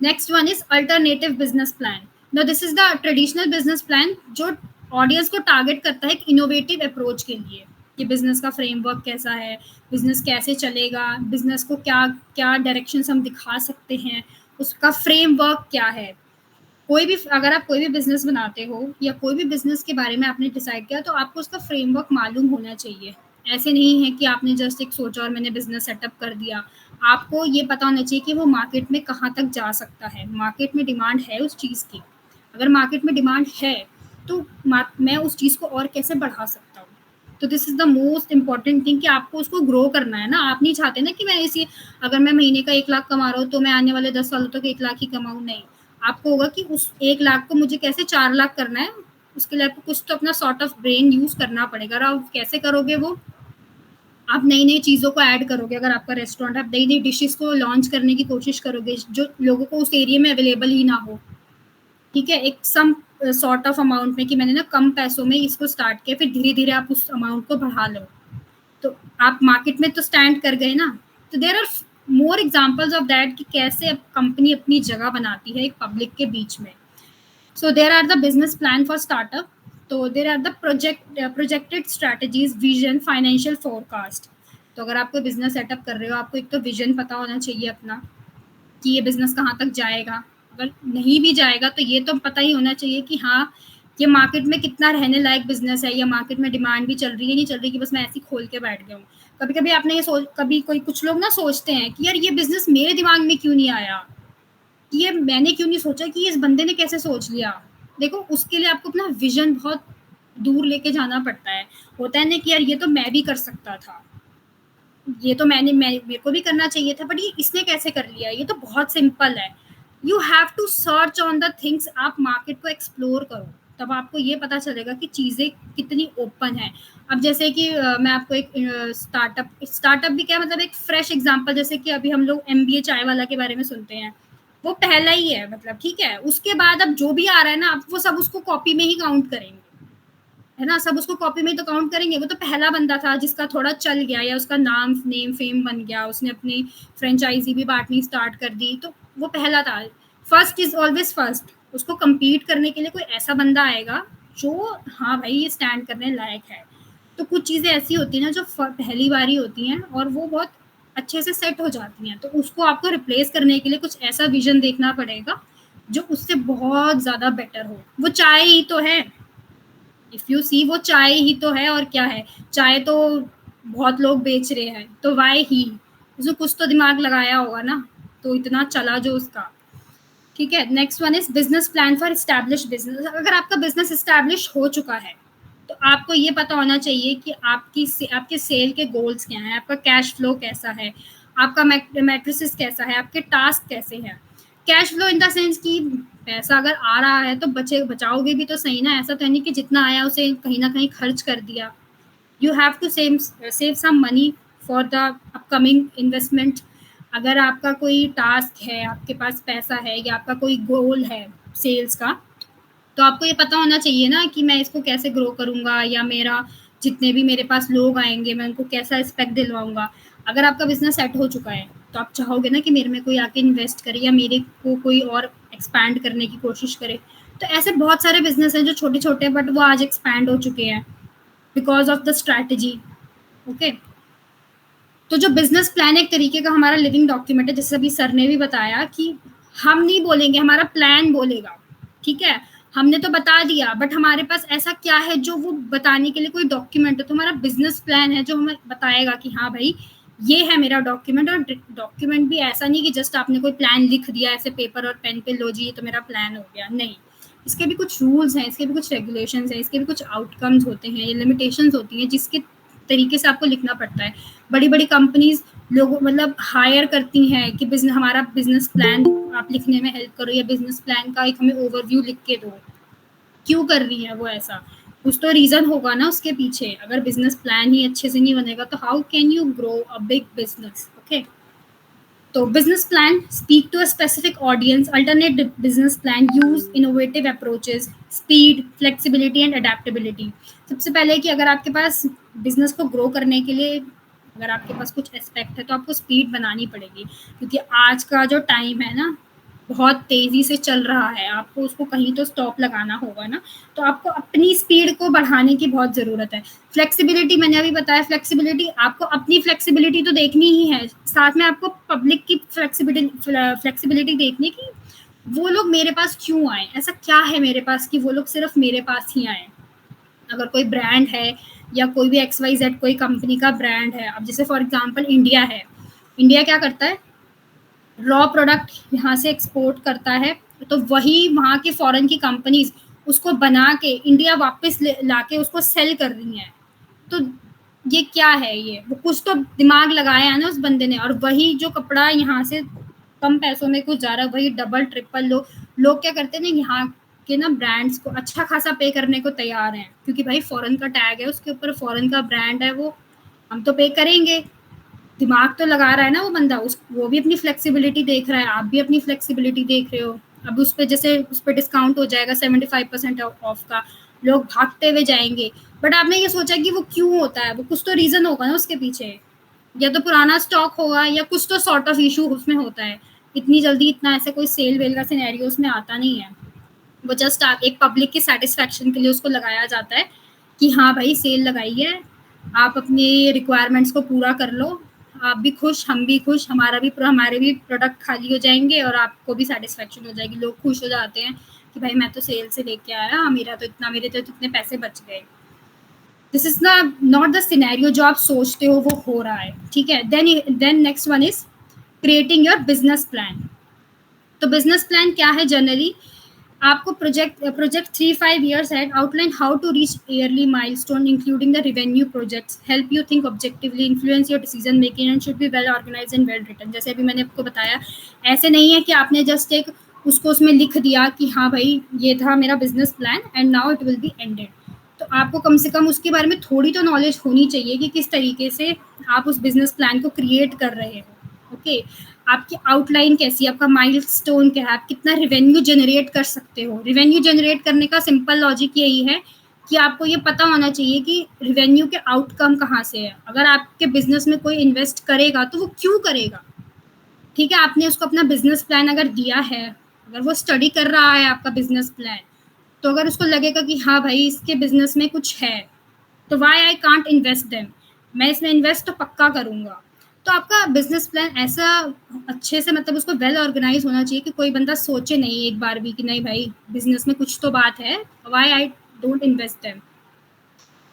next one is alternative business plan. No this is the traditional business plan जो ऑडियंस को टारगेट करता है एक इनोवेटिव अप्रोच के लिए, कि बिजनेस का फ्रेमवर्क कैसा है, बिजनेस कैसे चलेगा, बिजनेस को क्या क्या डायरेक्शन हम दिखा सकते हैं, उसका फ्रेमवर्क क्या है। कोई भी अगर आप कोई भी बिजनेस बनाते हो या कोई भी बिजनेस के बारे में आपने डिसाइड किया, तो आपको उसका फ्रेमवर्क मालूम होना चाहिए। ऐसे नहीं है कि आपने जस्ट एक सोचा और मैंने बिजनेस सेटअप कर दिया। आपको ये पता होना चाहिए कि वो मार्केट में कहाँ तक जा सकता है, मार्केट में डिमांड है उस चीज़ की। अगर मार्केट में डिमांड है तो मैं उस चीज़ को और कैसे बढ़ा सकता हूँ। तो this is the most important thing कि आपको उसको ग्रो करना है ना। आप नहीं चाहते ना कि मैं इसी, अगर मैं महीने का 1 लाख कमा रहा हूँ तो मैं आने वाले 10 सालों तक 1 लाख ही कमाऊँ, नहीं। आपको होगा कि उस 1 लाख को मुझे कैसे 4 लाख करना है। उसके लिए आपको कुछ तो अपना सॉर्ट ऑफ ब्रेन यूज करना पड़ेगा। और आप कैसे करोगे वो, आप नई नई चीज़ों को ऐड करोगे। अगर आपका रेस्टोरेंट, आप नई नई डिशेस को लॉन्च करने की कोशिश करोगे जो लोगों को उस एरिया में अवेलेबल ही ना हो। ठीक है, एक सम सॉर्ट ऑफ अमाउंट में कि मैंने ना कम पैसों में इसको स्टार्ट किया, फिर धीरे धीरे आप उस अमाउंट को बढ़ा लो, तो आप मार्केट में तो स्टैंड कर गए ना। तो there are more examples of that कि कैसे कंपनी अपनी जगह बनाती है एक पब्लिक के बीच में। So there are the business plan for startup. तो there are the projected strategies, vision, financial forecast. तो अगर आप कोई बिजनेस सेटअप कर रहे हो, आपको एक तो विजन पता होना चाहिए अपना कि ये बिजनेस कहाँ तक जाएगा। अगर नहीं भी जाएगा तो ये तो पता ही होना चाहिए कि हाँ, ये मार्केट में कितना रहने लायक बिजनेस है, या मार्केट में डिमांड भी चल रही है, नहीं चल रही कि बस मैं ऐसे ही खोल के बैठ गया हूँ। कभी कभी आपने ये सोच, कभी कोई कुछ लोग ना सोचते हैं कि यार ये बिजनेस मेरे दिमाग में क्यों नहीं आया, कि ये मैंने क्यों नहीं सोचा, कि इस बंदे ने कैसे सोच लिया। देखो उसके लिए आपको अपना विजन बहुत दूर लेके जाना पड़ता है। होता है ना कि यार ये तो मैं भी कर सकता था, ये तो मेरे को भी करना चाहिए था, बट ये इसने कैसे कर लिया, ये तो बहुत सिंपल है। You have to search on the things. आप मार्केट को एक्सप्लोर करो, तब आपको ये पता चलेगा कि चीज़ें कितनी ओपन है। अब जैसे कि मैं आपको एक स्टार्टअप भी क्या मतलब एक फ्रेश एग्जांपल, जैसे कि अभी हम लोग MBA चाय वाला के बारे में सुनते हैं। वो पहला ही है, मतलब ठीक है। उसके बाद अब जो भी आ रहा है ना, अब वो सब उसको कॉपी में ही काउंट करेंगे, है ना, सब उसको कॉपी में ही तो काउंट करेंगे। वो तो पहला बंदा था जिसका थोड़ा चल गया, या उसका नाम नेम फेम बन गया, उसने अपनी फ्रेंचाइजी भी बांटनी स्टार्ट कर दी, तो वो पहला था। First is always first. उसको compete करने के लिए कोई ऐसा बंदा आएगा जो, हाँ भाई ये स्टैंड करने लायक है। तो कुछ चीज़ें ऐसी होती हैं ना जो पहली बार ही होती हैं और वो बहुत अच्छे से सेट हो जाती हैं, तो उसको आपको रिप्लेस करने के लिए कुछ ऐसा विजन देखना पड़ेगा जो उससे बहुत ज़्यादा बेटर हो। वो चाय ही तो है, इफ यू सी, वो चाय ही तो है, और क्या है, चाय तो बहुत लोग बेच रहे हैं, तो वाई ही, उसने कुछ तो दिमाग लगाया होगा ना, तो इतना चला जो उसका। ठीक है, next one is business plan for establish business. अगर आपका बिजनेस एस्टैब्लिश हो चुका है तो आपको ये पता होना चाहिए कि आपके सेल के गोल्स क्या हैं, आपका कैश फ्लो कैसा है, आपका मैट्रिसेस कैसा है, आपके टास्क कैसे हैं। Cash flow in the sense कि पैसा अगर आ रहा है तो बचाओगे भी तो सही ना, ऐसा तो नहीं कि जितना आया उसे कहीं ना कहीं खर्च कर दिया। You have to save some money for the upcoming investment. अगर आपका कोई टास्क है, आपके पास पैसा है, या आपका कोई गोल है सेल्स का, तो आपको ये पता होना चाहिए ना कि मैं इसको कैसे ग्रो करूँगा, या मेरा जितने भी मेरे पास लोग आएंगे मैं उनको कैसा रिस्पेक्ट दिलवाऊंगा। अगर आपका बिजनेस सेट हो चुका है तो आप चाहोगे ना कि मेरे में कोई आके इन्वेस्ट करे, या मेरे को कोई और एक्सपैंड करने की कोशिश करे। तो ऐसे बहुत सारे बिजनेस हैं जो छोटे छोटे बट वो आज एक्सपैंड हो चुके हैं because of the strategy. Okay, तो जो बिजनेस प्लान एक तरीके का हमारा लिविंग डॉक्यूमेंट है, जैसे अभी सर ने भी बताया कि हम नहीं बोलेंगे, हमारा प्लान बोलेगा। ठीक है, हमने तो बता दिया बट हमारे पास ऐसा क्या है जो वो बताने के लिए कोई डॉक्यूमेंट है, तो हमारा बिजनेस प्लान है जो हमें बताएगा कि हाँ भाई ये है मेरा डॉक्यूमेंट। और डॉक्यूमेंट भी ऐसा नहीं कि जस्ट आपने कोई प्लान लिख दिया ऐसे पेपर और पेन पे, लो जी ये तो मेरा प्लान हो गया, नहीं। इसके भी कुछ रूल्स हैं, इसके भी कुछ रेगुलेशंस हैं, इसके भी कुछ आउटकम्स होते हैं, ये लिमिटेशंस होती हैं जिसके तरीके से आपको लिखना पड़ता है। बड़ी बड़ी कंपनीज लोग मतलब हायर करती हैं कि बिजनेस, हमारा बिजनेस प्लान आप लिखने में हेल्प करो, या बिजनेस प्लान का एक हमें ओवरव्यू लिख के दो। क्यों कर रही है वो ऐसा, कुछ तो रीजन होगा ना उसके पीछे। अगर बिजनेस प्लान ही अच्छे से नहीं बनेगा तो how can you grow a big business. Okay, तो business plan speak to a specific audience, alternate business plan use innovative approaches, speed, flexibility and adaptability. सबसे पहले कि अगर आपके पास बिजनेस को ग्रो करने के लिए अगर आपके पास कुछ एस्पेक्ट है तो आपको स्पीड बनानी पड़ेगी, क्योंकि आज का जो टाइम है ना बहुत तेजी से चल रहा है, आपको उसको कहीं तो स्टॉप लगाना होगा ना। तो आपको अपनी स्पीड को बढ़ाने की बहुत ज़रूरत है। फ्लेक्सिबिलिटी मैंने अभी बताया, फ्लेक्सिबिलिटी आपको अपनी फ्लेक्सिबिलिटी तो देखनी ही है, साथ में आपको पब्लिक की फ्लेक्सिबिलिटी देखनी कि वो लोग मेरे पास क्यों आए, ऐसा क्या है मेरे पास कि वो लोग सिर्फ मेरे पास ही आए। अगर कोई ब्रांड है या कोई भी XYZ कोई कंपनी का ब्रांड है, अब जैसे फॉर एग्जांपल इंडिया है, इंडिया क्या करता है, रॉ प्रोडक्ट यहाँ से एक्सपोर्ट करता है, तो वही वहाँ की फॉरेन की कंपनीज उसको बना के इंडिया वापस लाके उसको सेल कर रही हैं। तो ये क्या है, ये वो कुछ तो दिमाग लगाया है ना उस बंदे ने, और वही जो कपड़ा यहाँ से कम पैसों में कुछ जा रहा है वही डबल ट्रिपल लोग क्या करते हैं ना, यहाँ के ना ब्रांड्स को अच्छा खासा पे करने को तैयार हैं, क्योंकि भाई फॉरेन का टैग है उसके ऊपर, फॉरेन का ब्रांड है वो, हम तो पे करेंगे। दिमाग तो लगा रहा है ना वो बंदा, वो भी अपनी फ्लेक्सिबिलिटी देख रहा है, आप भी अपनी फ्लेक्सिबिलिटी देख रहे हो। अब उस पर जैसे उस पर डिस्काउंट हो जाएगा 75% ऑफ का, लोग भागते हुए जाएंगे। बट आपने ये सोचा कि वो क्यों होता है, वो कुछ तो रीजन होगा ना उसके पीछे, या तो पुराना स्टॉक होगा या कुछ तो सॉर्ट ऑफ इशू उसमें होता है। इतनी जल्दी इतना ऐसे कोई सेल वेल का सिनेरियो उसमें आता नहीं है। वो जस्ट एक पब्लिक की सेटिस्फेक्शन के लिए उसको लगाया जाता है कि हाँ भाई सेल लगाई है, आप अपनी रिक्वायरमेंट्स को पूरा कर लो, आप भी खुश हम भी खुश, हमारे भी प्रोडक्ट खाली हो जाएंगे और आपको भी सेटिस्फेक्शन हो जाएगी, लोग खुश हो जाते हैं कि भाई मैं तो सेल से लेके आया, मेरे तो इतने पैसे बच गए। This is not the scenario जो आप सोचते हो वो हो रहा है। ठीक है, then next one is creating your business plan. तो बिजनेस प्लान क्या है जनरली, आपको project 3-5 years ahead outline how to reach yearly milestone including the revenue projects, help you think objectively, influence your decision making and should be well organized and well written। जैसे अभी मैंने आपको बताया, ऐसे नहीं है कि आपने जस्ट एक उसको उसमें लिख दिया कि हाँ भाई ये था मेरा business plan and now it will be ended. तो आपको कम से कम उसके बारे में थोड़ी तो नॉलेज होनी चाहिए कि किस तरीके से आप उस बिजनेस प्लान को क्रिएट कर रहे हो। ओके, आपकी आउटलाइन कैसी है, आपका माइलस्टोन क्या है, आप कितना रेवेन्यू जनरेट कर सकते हो। रेवेन्यू जनरेट करने का सिंपल लॉजिक यही है कि आपको ये पता होना चाहिए कि रेवेन्यू के आउटकम कहाँ से है। अगर आपके बिजनेस में कोई इन्वेस्ट करेगा तो वो क्यों करेगा, ठीक है। आपने उसको अपना बिजनेस प्लान अगर दिया है, अगर वो स्टडी कर रहा है आपका बिजनेस प्लान, तो अगर उसको लगेगा कि हाँ भाई इसके बिजनेस में कुछ है, तो why I can't invest them, मैं इसमें इन्वेस्ट तो पक्का करूंगा। तो आपका बिजनेस प्लान ऐसा अच्छे से, मतलब उसको वेल ऑर्गेनाइज होना चाहिए कि कोई बंदा सोचे नहीं एक बार भी कि नहीं भाई बिजनेस में कुछ तो बात है, why I don't invest them.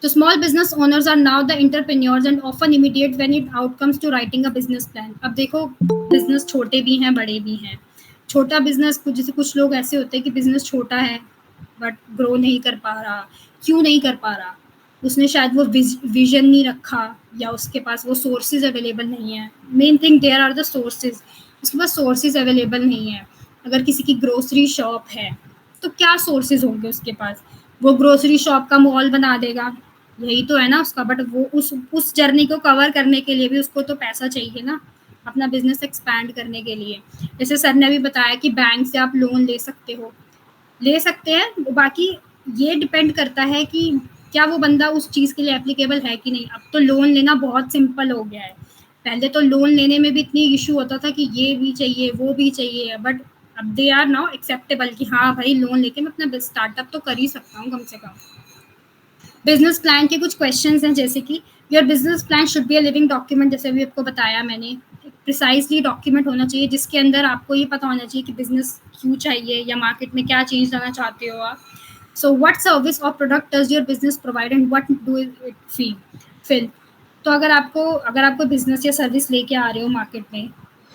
तो small business owners are now the entrepreneurs and often immediate when it outcomes to writing a business plan. अब देखो, बिजनेस छोटे भी हैं बड़े भी हैं। छोटा बिजनेस, कुछ जैसे कुछ लोग ऐसे होते हैं कि बिजनेस छोटा है बट ग्रो नहीं कर पा रहा। क्यों नहीं कर पा रहा? उसने शायद वो विजन नहीं रखा, या उसके पास वो सोर्सेज अवेलेबल नहीं है। Main thing there are the sources, उसके पास सोर्सेज अवेलेबल नहीं है। अगर किसी की ग्रोसरी शॉप है तो क्या सोर्सेज होंगे उसके पास? वो ग्रोसरी शॉप का मॉल बना देगा, यही तो है ना उसका। बट वो उस जर्नी को कवर करने के लिए भी उसको तो पैसा चाहिए ना, अपना बिजनेस एक्सपैंड करने के लिए। जैसे सर ने अभी बताया कि बैंक से आप लोन ले सकते हो, ले सकते हैं। बाकी ये डिपेंड करता है कि क्या वो बंदा उस चीज़ के लिए एप्लीकेबल है कि नहीं। अब तो लोन लेना बहुत सिंपल हो गया है। पहले तो लोन लेने में भी इतनी इशू होता था कि ये भी चाहिए वो भी चाहिए, बट अब दे आर नाउ एक्सेप्टेबल कि हाँ भाई लोन लेके मैं अपना स्टार्टअप तो कर ही सकता हूँ कम से कम। बिजनेस प्लान के कुछ क्वेश्चंस हैं, जैसे कि your business plan should be a living document. जैसे अभी आपको बताया मैंने, प्रिसाइजली डॉक्यूमेंट होना चाहिए जिसके अंदर आपको ये पता होना चाहिए कि बिजनेस क्यों चाहिए या मार्केट में क्या चेंज लाना चाहते हो आप। सो व्हाट सर्विस और product does your business provide and what do it fill. तो अगर आपको बिजनेस या सर्विस लेके आ रहे हो मार्केट में,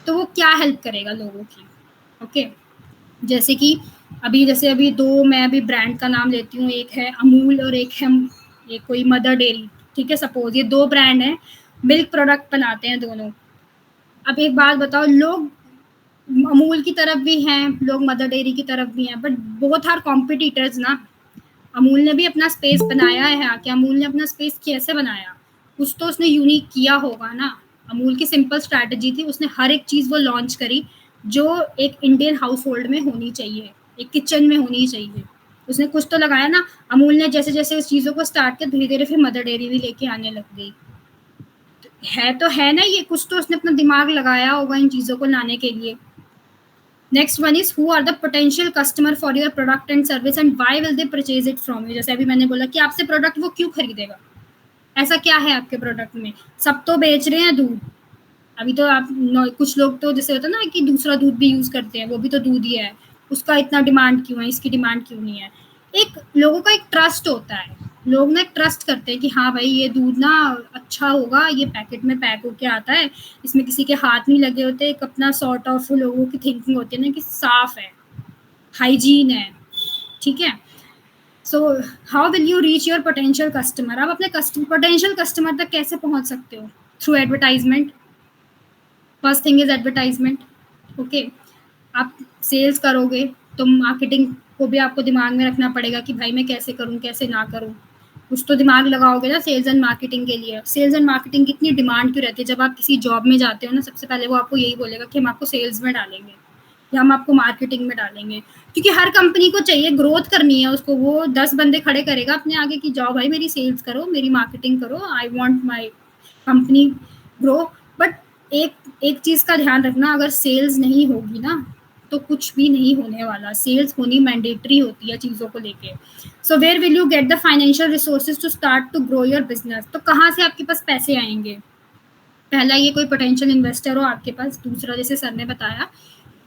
तो वो क्या हेल्प करेगा लोगों की। ओके, जैसे कि जैसे अभी दो मैं अभी ब्रांड का नाम लेती हूँ, एक है अमूल और एक है एक कोई मदर डेयरी। ठीक है, सपोज ये दो ब्रांड हैं, मिल्क प्रोडक्ट बनाते हैं दोनों। अब एक बात बताओ, लोग अमूल की तरफ भी हैं, लोग मदर डेयरी की तरफ भी हैं, बट बोथ आर कॉम्पिटिटर्स ना। अमूल ने भी अपना स्पेस बनाया है आके। अमूल ने अपना स्पेस कैसे बनाया? कुछ तो उसने यूनिक किया होगा ना। अमूल की सिंपल स्ट्रैटेजी थी, उसने हर एक चीज़ वो लॉन्च करी जो एक इंडियन हाउस होल्ड में होनी चाहिए, एक किचन में होनी चाहिए। उसने कुछ तो लगाया ना। अमूल ने जैसे जैसे उस चीज़ों को स्टार्ट किया, धीरे धीरे फिर मदर डेयरी भी लेके आने लग गई। है तो है ना, ये कुछ तो उसने अपना दिमाग लगाया होगा इन चीज़ों को लाने के लिए। Next one is who are the potential customer for your product and service and why will they purchase it from you. जैसे अभी मैंने बोला कि आपसे प्रोडक्ट वो क्यों खरीदेगा, ऐसा क्या है आपके प्रोडक्ट में? सब तो बेच रहे हैं दूध। अभी तो कुछ लोग तो जैसे होता है ना कि दूसरा दूध भी यूज करते हैं, वो भी तो दूध ही है। उसका इतना डिमांड क्यों है, इसकी डिमांड क्यों नहीं है? एक लोगों का एक ट्रस्ट होता है, लोग ना ट्रस्ट करते हैं कि हाँ भाई ये दूध ना अच्छा होगा, ये पैकेट में पैक होके आता है, इसमें किसी के हाथ नहीं लगे होते। एक अपना सॉर्ट ऑफ लोगों की थिंकिंग होती है ना कि साफ है, हाइजीन है। ठीक है, so how will you reach your potential customer. आप अपने पोटेंशियल कस्टमर तक कैसे पहुंच सकते हो? Through advertisement. First thing is advertisement. Okay, आप सेल्स करोगे तो मार्केटिंग को भी आपको दिमाग में रखना पड़ेगा कि भाई मैं कैसे करूं कैसे ना करूं। कुछ तो दिमाग लगाओगे ना सेल्स एंड मार्केटिंग के लिए। सेल्स एंड मार्केटिंग की इतनी डिमांड क्यों रहती है? जब आप किसी जॉब में जाते हो ना, सबसे पहले वो आपको यही बोलेगा कि हम आपको सेल्स में डालेंगे या हम आपको मार्केटिंग में डालेंगे। क्योंकि हर कंपनी को चाहिए, ग्रोथ करनी है उसको। वो 10 बंदे खड़े करेगा अपने आगे कि जाओ भाई मेरी सेल्स करो, मेरी मार्केटिंग करो, I want my company grow. But एक एक चीज़ का ध्यान रखना, अगर सेल्स नहीं होगी ना तो कुछ भी नहीं होने वाला। सेल्स होनी मैंडेटरी होती है चीज़ों को लेके। So where will you get the financial resources to start to grow your business. तो कहाँ से आपके पास पैसे आएंगे? पहला, ये कोई पोटेंशियल इन्वेस्टर हो आपके पास। दूसरा, जैसे सर ने बताया,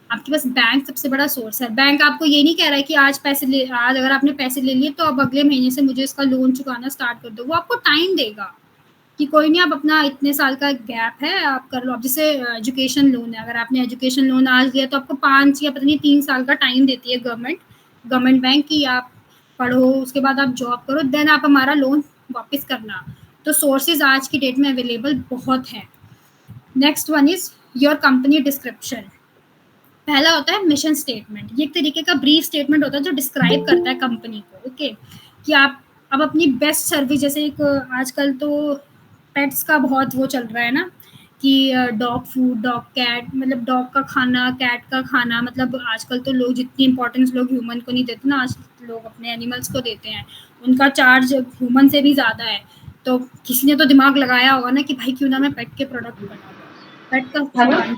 आपके पास बैंक सबसे बड़ा सोर्स है। बैंक आपको ये नहीं कह रहा है कि आज अगर आपने पैसे ले लिए तो अब अगले महीने से मुझे इसका लोन चुकाना स्टार्ट कर दो। वो आपको टाइम देगा कि कोई नहीं, आप अपना इतने साल का गैप है आप कर लो। अब जैसे एजुकेशन लोन है, अगर आपने एजुकेशन लोन आज लिया तो आपको 5 या पता नहीं 3 साल का टाइम देती है गवर्नमेंट बैंक की। आप पढ़ो, उसके बाद आप जॉब करो, देन आप हमारा लोन वापस करना। तो सोर्सेज आज की डेट में अवेलेबल बहुत हैं। Next one is your company description. पहला होता है मिशन स्टेटमेंट। ये एक तरीके का ब्रीफ स्टेटमेंट होता है जो डिस्क्राइब करता है कंपनी को। ओके, कि आप अब अपनी बेस्ट सर्विस, जैसे एक आजकल तो पेट्स का बहुत वो चल रहा है ना कि डॉग फूड, डॉग कैट, मतलब डॉग का खाना, कैट का खाना, मतलब आजकल तो लोग जितनी इंपॉर्टेंस लोग ह्यूमन को नहीं देते ना, आज लोग अपने एनिमल्स को देते हैं, उनका चार्ज ह्यूमन से भी ज़्यादा है। तो किसी ने तो दिमाग लगाया होगा ना कि भाई क्यों ना मैं पेट के प्रोडक्ट बना दूँ, पेट का सामान।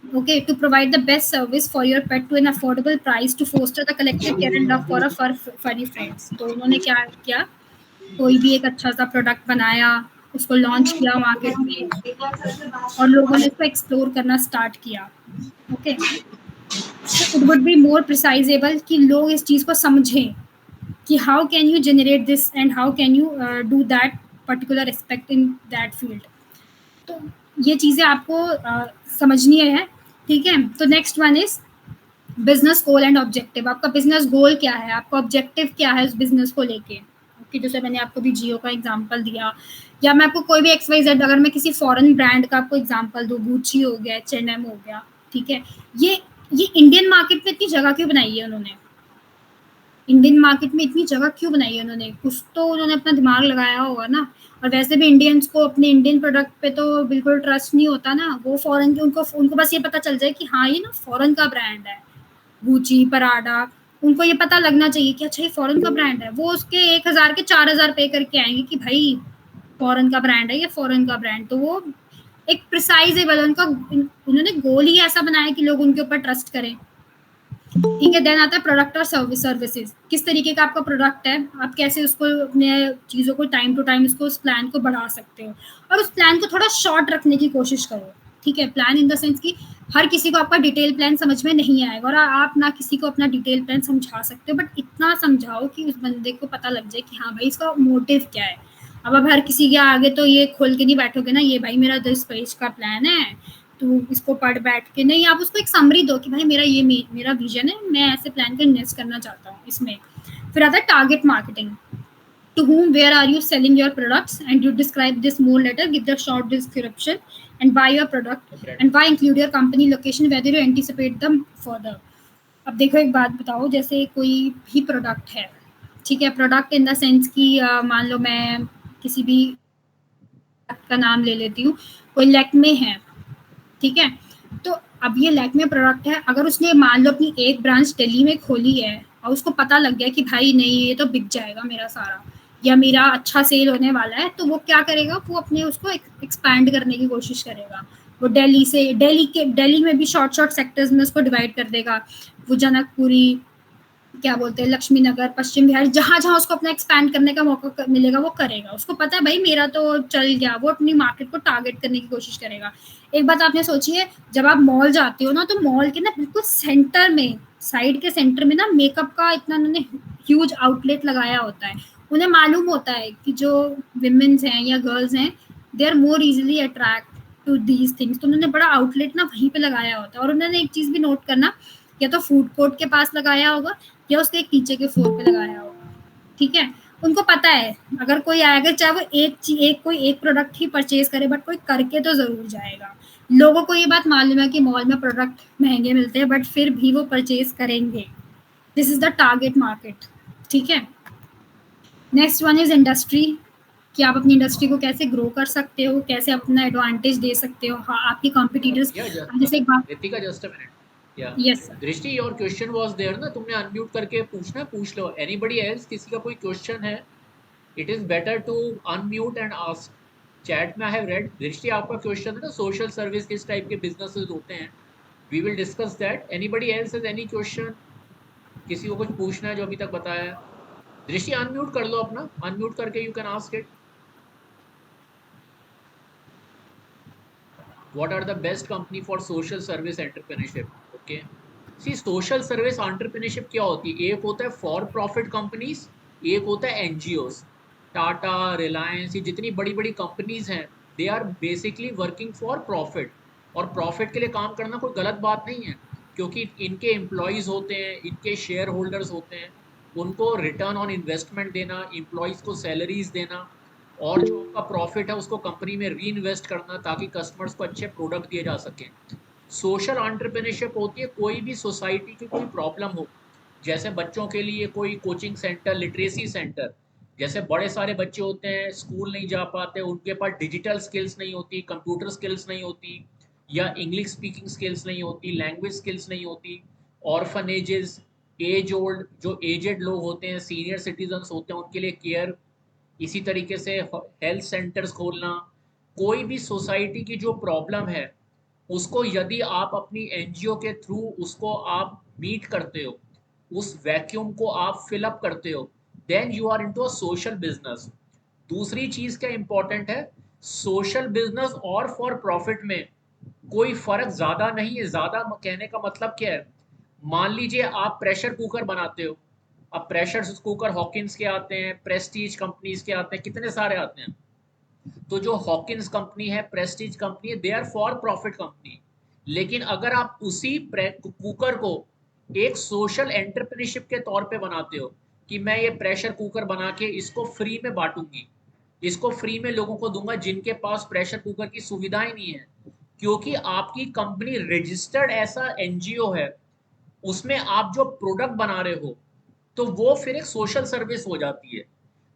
Okay, to provide the best service for your pet to an affordable price to foster the collective care and love for a furry friends. तो उन्होंने क्या किया, कोई भी एक अच्छा सा प्रोडक्ट बनाया, उसको लॉन्च किया मार्केट में और लोगों ने इसको एक्सप्लोर करना स्टार्ट किया। Okay, so it would be more precisable कि लोग इस चीज़ को समझें कि how can you generate this and how can you do that particular aspect in that field. तो ये चीज़ें आपको समझनी है, ठीक है। तो next one is business goal and objective. आपका बिजनेस गोल क्या है, आपका ऑब्जेक्टिव क्या है उस बिजनेस को लेके। ओके, जैसे मैंने आपको भी जियो का एग्जांपल दिया, या मैं आपको कोई भी XYZ, अगर मैं किसी फॉरेन ब्रांड का आपको एग्जांपल दूँ, गुची हो गया, H&M हो गया, ठीक है, ये इंडियन मार्केट में इतनी जगह क्यों बनाई है उन्होंने, इंडियन मार्केट में इतनी जगह क्यों बनाई है उन्होंने, कुछ तो उन्होंने अपना दिमाग लगाया होगा ना। और वैसे भी इंडियंस को अपने इंडियन प्रोडक्ट पे तो बिल्कुल ट्रस्ट नहीं होता ना, वो फॉरेन के, उनको उनको बस ये पता चल जाए कि हाँ ये ना फॉरेन का ब्रांड है, गुची, पराडा, उनको ये पता लगना चाहिए कि अच्छा ये फॉरेन का ब्रांड है। वो उसके 1000 के 4000 पे करके आएंगे कि भाई फॉरेन का ब्रांड है, ये फॉरेन का ब्रांड। तो वो एक प्रिसाइजेबल, उनका उन्होंने गोल ही ऐसा बनाया कि लोग उनके ऊपर ट्रस्ट करें, ठीक है। देन आता है प्रोडक्ट और सर्विसेज। किस तरीके का आपका प्रोडक्ट है, आप कैसे उसको अपने चीज़ों को टाइम टू टाइम उसको, उस प्लान को बढ़ा सकते हो, और उस प्लान को थोड़ा शॉर्ट रखने की कोशिश करो, ठीक है। प्लान इन द सेंस कि हर किसी को आपका डिटेल प्लान समझ में नहीं आएगा, और आप ना किसी को अपना डिटेल प्लान समझा सकते हो, बट इतना समझाओ कि उस बंदे को पता लग जाए कि हाँ भाई इसका मोटिव क्या है। अब आप हर किसी के आगे तो ये खोल के नहीं बैठोगे ना, ये भाई मेरा 10 पेज का प्लान है, तू इसको पढ़ बैठ के नहीं, आप उसको एक समरी दो कि भाई मेरा ये मेरा विजन है, मैं ऐसे प्लान कर इन्वेस्ट करना चाहता हूँ इसमें। फिर आता है target marketing. To whom, where are you selling your products, and you describe this more later, give the short description and buy your product, and why include your company location, whether you anticipate them further। अब देखो एक बात बताओ, जैसे कोई भी product है, ठीक है, प्रोडक्ट इन द सेंस कि मान लो मैं किसी भी का नाम ले लेती हूँ, कोई लैक्मे है, ठीक है। तो अब ये लैक्मे प्रोडक्ट है, अगर उसने मान लो अपनी एक ब्रांच दिल्ली में खोली है और उसको पता लग गया कि भाई नहीं ये तो बिक जाएगा मेरा सारा, या मेरा अच्छा सेल होने वाला है, तो वो क्या करेगा, वो अपने उसको एक्सपैंड करने की कोशिश करेगा। वो दिल्ली में भी शॉर्ट शॉर्ट सेक्टर्स में उसको डिवाइड कर देगा। वो जनकपुरी, क्या बोलते हैं, लक्ष्मी नगर, पश्चिम बिहार, जहाँ जहाँ उसको अपना एक्सपैंड करने का मौका मिलेगा वो करेगा। उसको पता है भाई मेरा तो चल गया, वो अपनी मार्केट को टारगेट करने की कोशिश करेगा। एक बात आपने सोची है, जब आप मॉल जाते हो ना, तो मॉल के ना बिल्कुल सेंटर में, साइड के सेंटर में ना मेकअप का इतना उन्होंने ह्यूज आउटलेट लगाया होता है। उन्हें मालूम होता है कि जो विमेन्स हैं या गर्ल्स हैं, they are more easily attract to these things, तो उन्होंने बड़ा आउटलेट ना वहीं पे लगाया होता है। और उन्होंने एक चीज़ भी नोट करना, या तो फूड कोर्ट के पास लगाया होगा या उसके एक नीचे के फ्लोर पे लगाया होगा, ठीक है। उनको पता है अगर कोई आएगा, चाहे वो एक प्रोडक्ट ही परचेज करे, बट कोई करके तो जरूर जाएगा। लोगों को ये बात मालूम है कि मॉल में प्रोडक्ट महंगे मिलते हैं, बट फिर भी वो परचेज करेंगे। This is the target market, ठीक है। नेक्स्ट वन इज इंडस्ट्री, कि आप अपनी इंडस्ट्री को कैसे ग्रो कर सकते हो, कैसे अपना एडवांटेज दे सकते हो। हाँ, आपकी कॉम्पिटिटर्स, जैसे एक बात, रितिका जस्ट अ मिनट, या यस सर। दृष्टि योर क्वेश्चन वाज देयर ना, तुमने अनम्यूट करके पूछना, पूछ लो। एनीबॉडी एल्स, किसी का कोई क्वेश्चन है, it is better to unmute and ask. Chat में आई हैव रेड, दृष्टि आपका क्वेश्चन है ना, सोशल सर्विस किस टाइप के बिजनेसेस होते हैं, we will discuss that. Anybody else has any question, किसी को कुछ पूछना है जो अभी तक बताया है? दृष्टि अनम्यूट कर लो अपना, अनम्यूट करके you can ask it. What are the best company for social service entrepreneurship? Okay, see social service entrepreneurship क्या होती है, एक होता है फॉर प्रॉफिट कंपनीज, एक होता है एनजीओस। टाटा, रिलायंस, ये जितनी बड़ी बड़ी कंपनीज हैं, they are basically working for profit. और प्रॉफिट के लिए काम करना कोई गलत बात नहीं है, क्योंकि इनके एम्प्लॉयज़ होते हैं, इनके शेयर होल्डर्स होते हैं, उनको रिटर्न ऑन इन्वेस्टमेंट देना, एम्प्लॉयज़ को सैलरीज देना, और जो आपका प्रॉफिट है उसको कंपनी में री इन्वेस्ट करना, ताकि कस्टमर्स को अच्छे प्रोडक्ट दिए जा सकें। सोशल एंटरप्रेन्योरशिप होती है कोई भी सोसाइटी की कोई प्रॉब्लम हो, जैसे बच्चों के लिए कोई कोचिंग सेंटर, लिटरेसी सेंटर, जैसे बड़े सारे बच्चे होते हैं, स्कूल नहीं जा पाते, उनके पास डिजिटल स्किल्स नहीं होती, कंप्यूटर स्किल्स नहीं होती, या इंग्लिश स्पीकिंग स्किल्स नहीं होती, लैंग्वेज स्किल्स नहीं होती। ऑर्फनेजेस, एज ओल्ड, जो एजेड लोग होते हैं, सीनियर सिटीजन्स होते हैं, उनके लिए केयर, इसी तरीके से हेल्थ सेंटर्स खोलना। कोई भी सोसाइटी की जो प्रॉब्लम है, उसको यदि आप अपनी एनजीओ के थ्रू उसको आप मीट करते हो, उस वैक्यूम को आप फिल अप करते हो, then you are into a social business. दूसरी चीज क्या इंपॉर्टेंट है, सोशल बिजनेस और फॉर प्रॉफिट में कोई फर्क ज्यादा नहीं है। ज्यादा कहने का मतलब क्या है, मान लीजिए आप प्रेशर कुकर बनाते हो। अब प्रेशर कुकर हॉकिंस के आते हैं, प्रेस्टीज कंपनीज के आते हैं, कितने सारे आते हैं। तो जो हॉकिंस कंपनी है, प्रेस्टीज कंपनी है, they are for profit company. लेकिन अगर आप उसी कुकर को एक सोशल एंटरप्रेन्योरशिप के तौर पे बनाते हो कि मैं ये प्रेशर कुकर बना के इसको फ्री में बांटूंगी, इसको फ्री में लोगों को दूंगा जिनके पास प्रेशर कुकर की सुविधाएं नहीं है, क्योंकि आपकी कंपनी रजिस्टर्ड ऐसा एनजीओ है, उसमें आप जो प्रोडक्ट बना रहे हो, तो वो फिर एक सोशल सर्विस हो जाती है।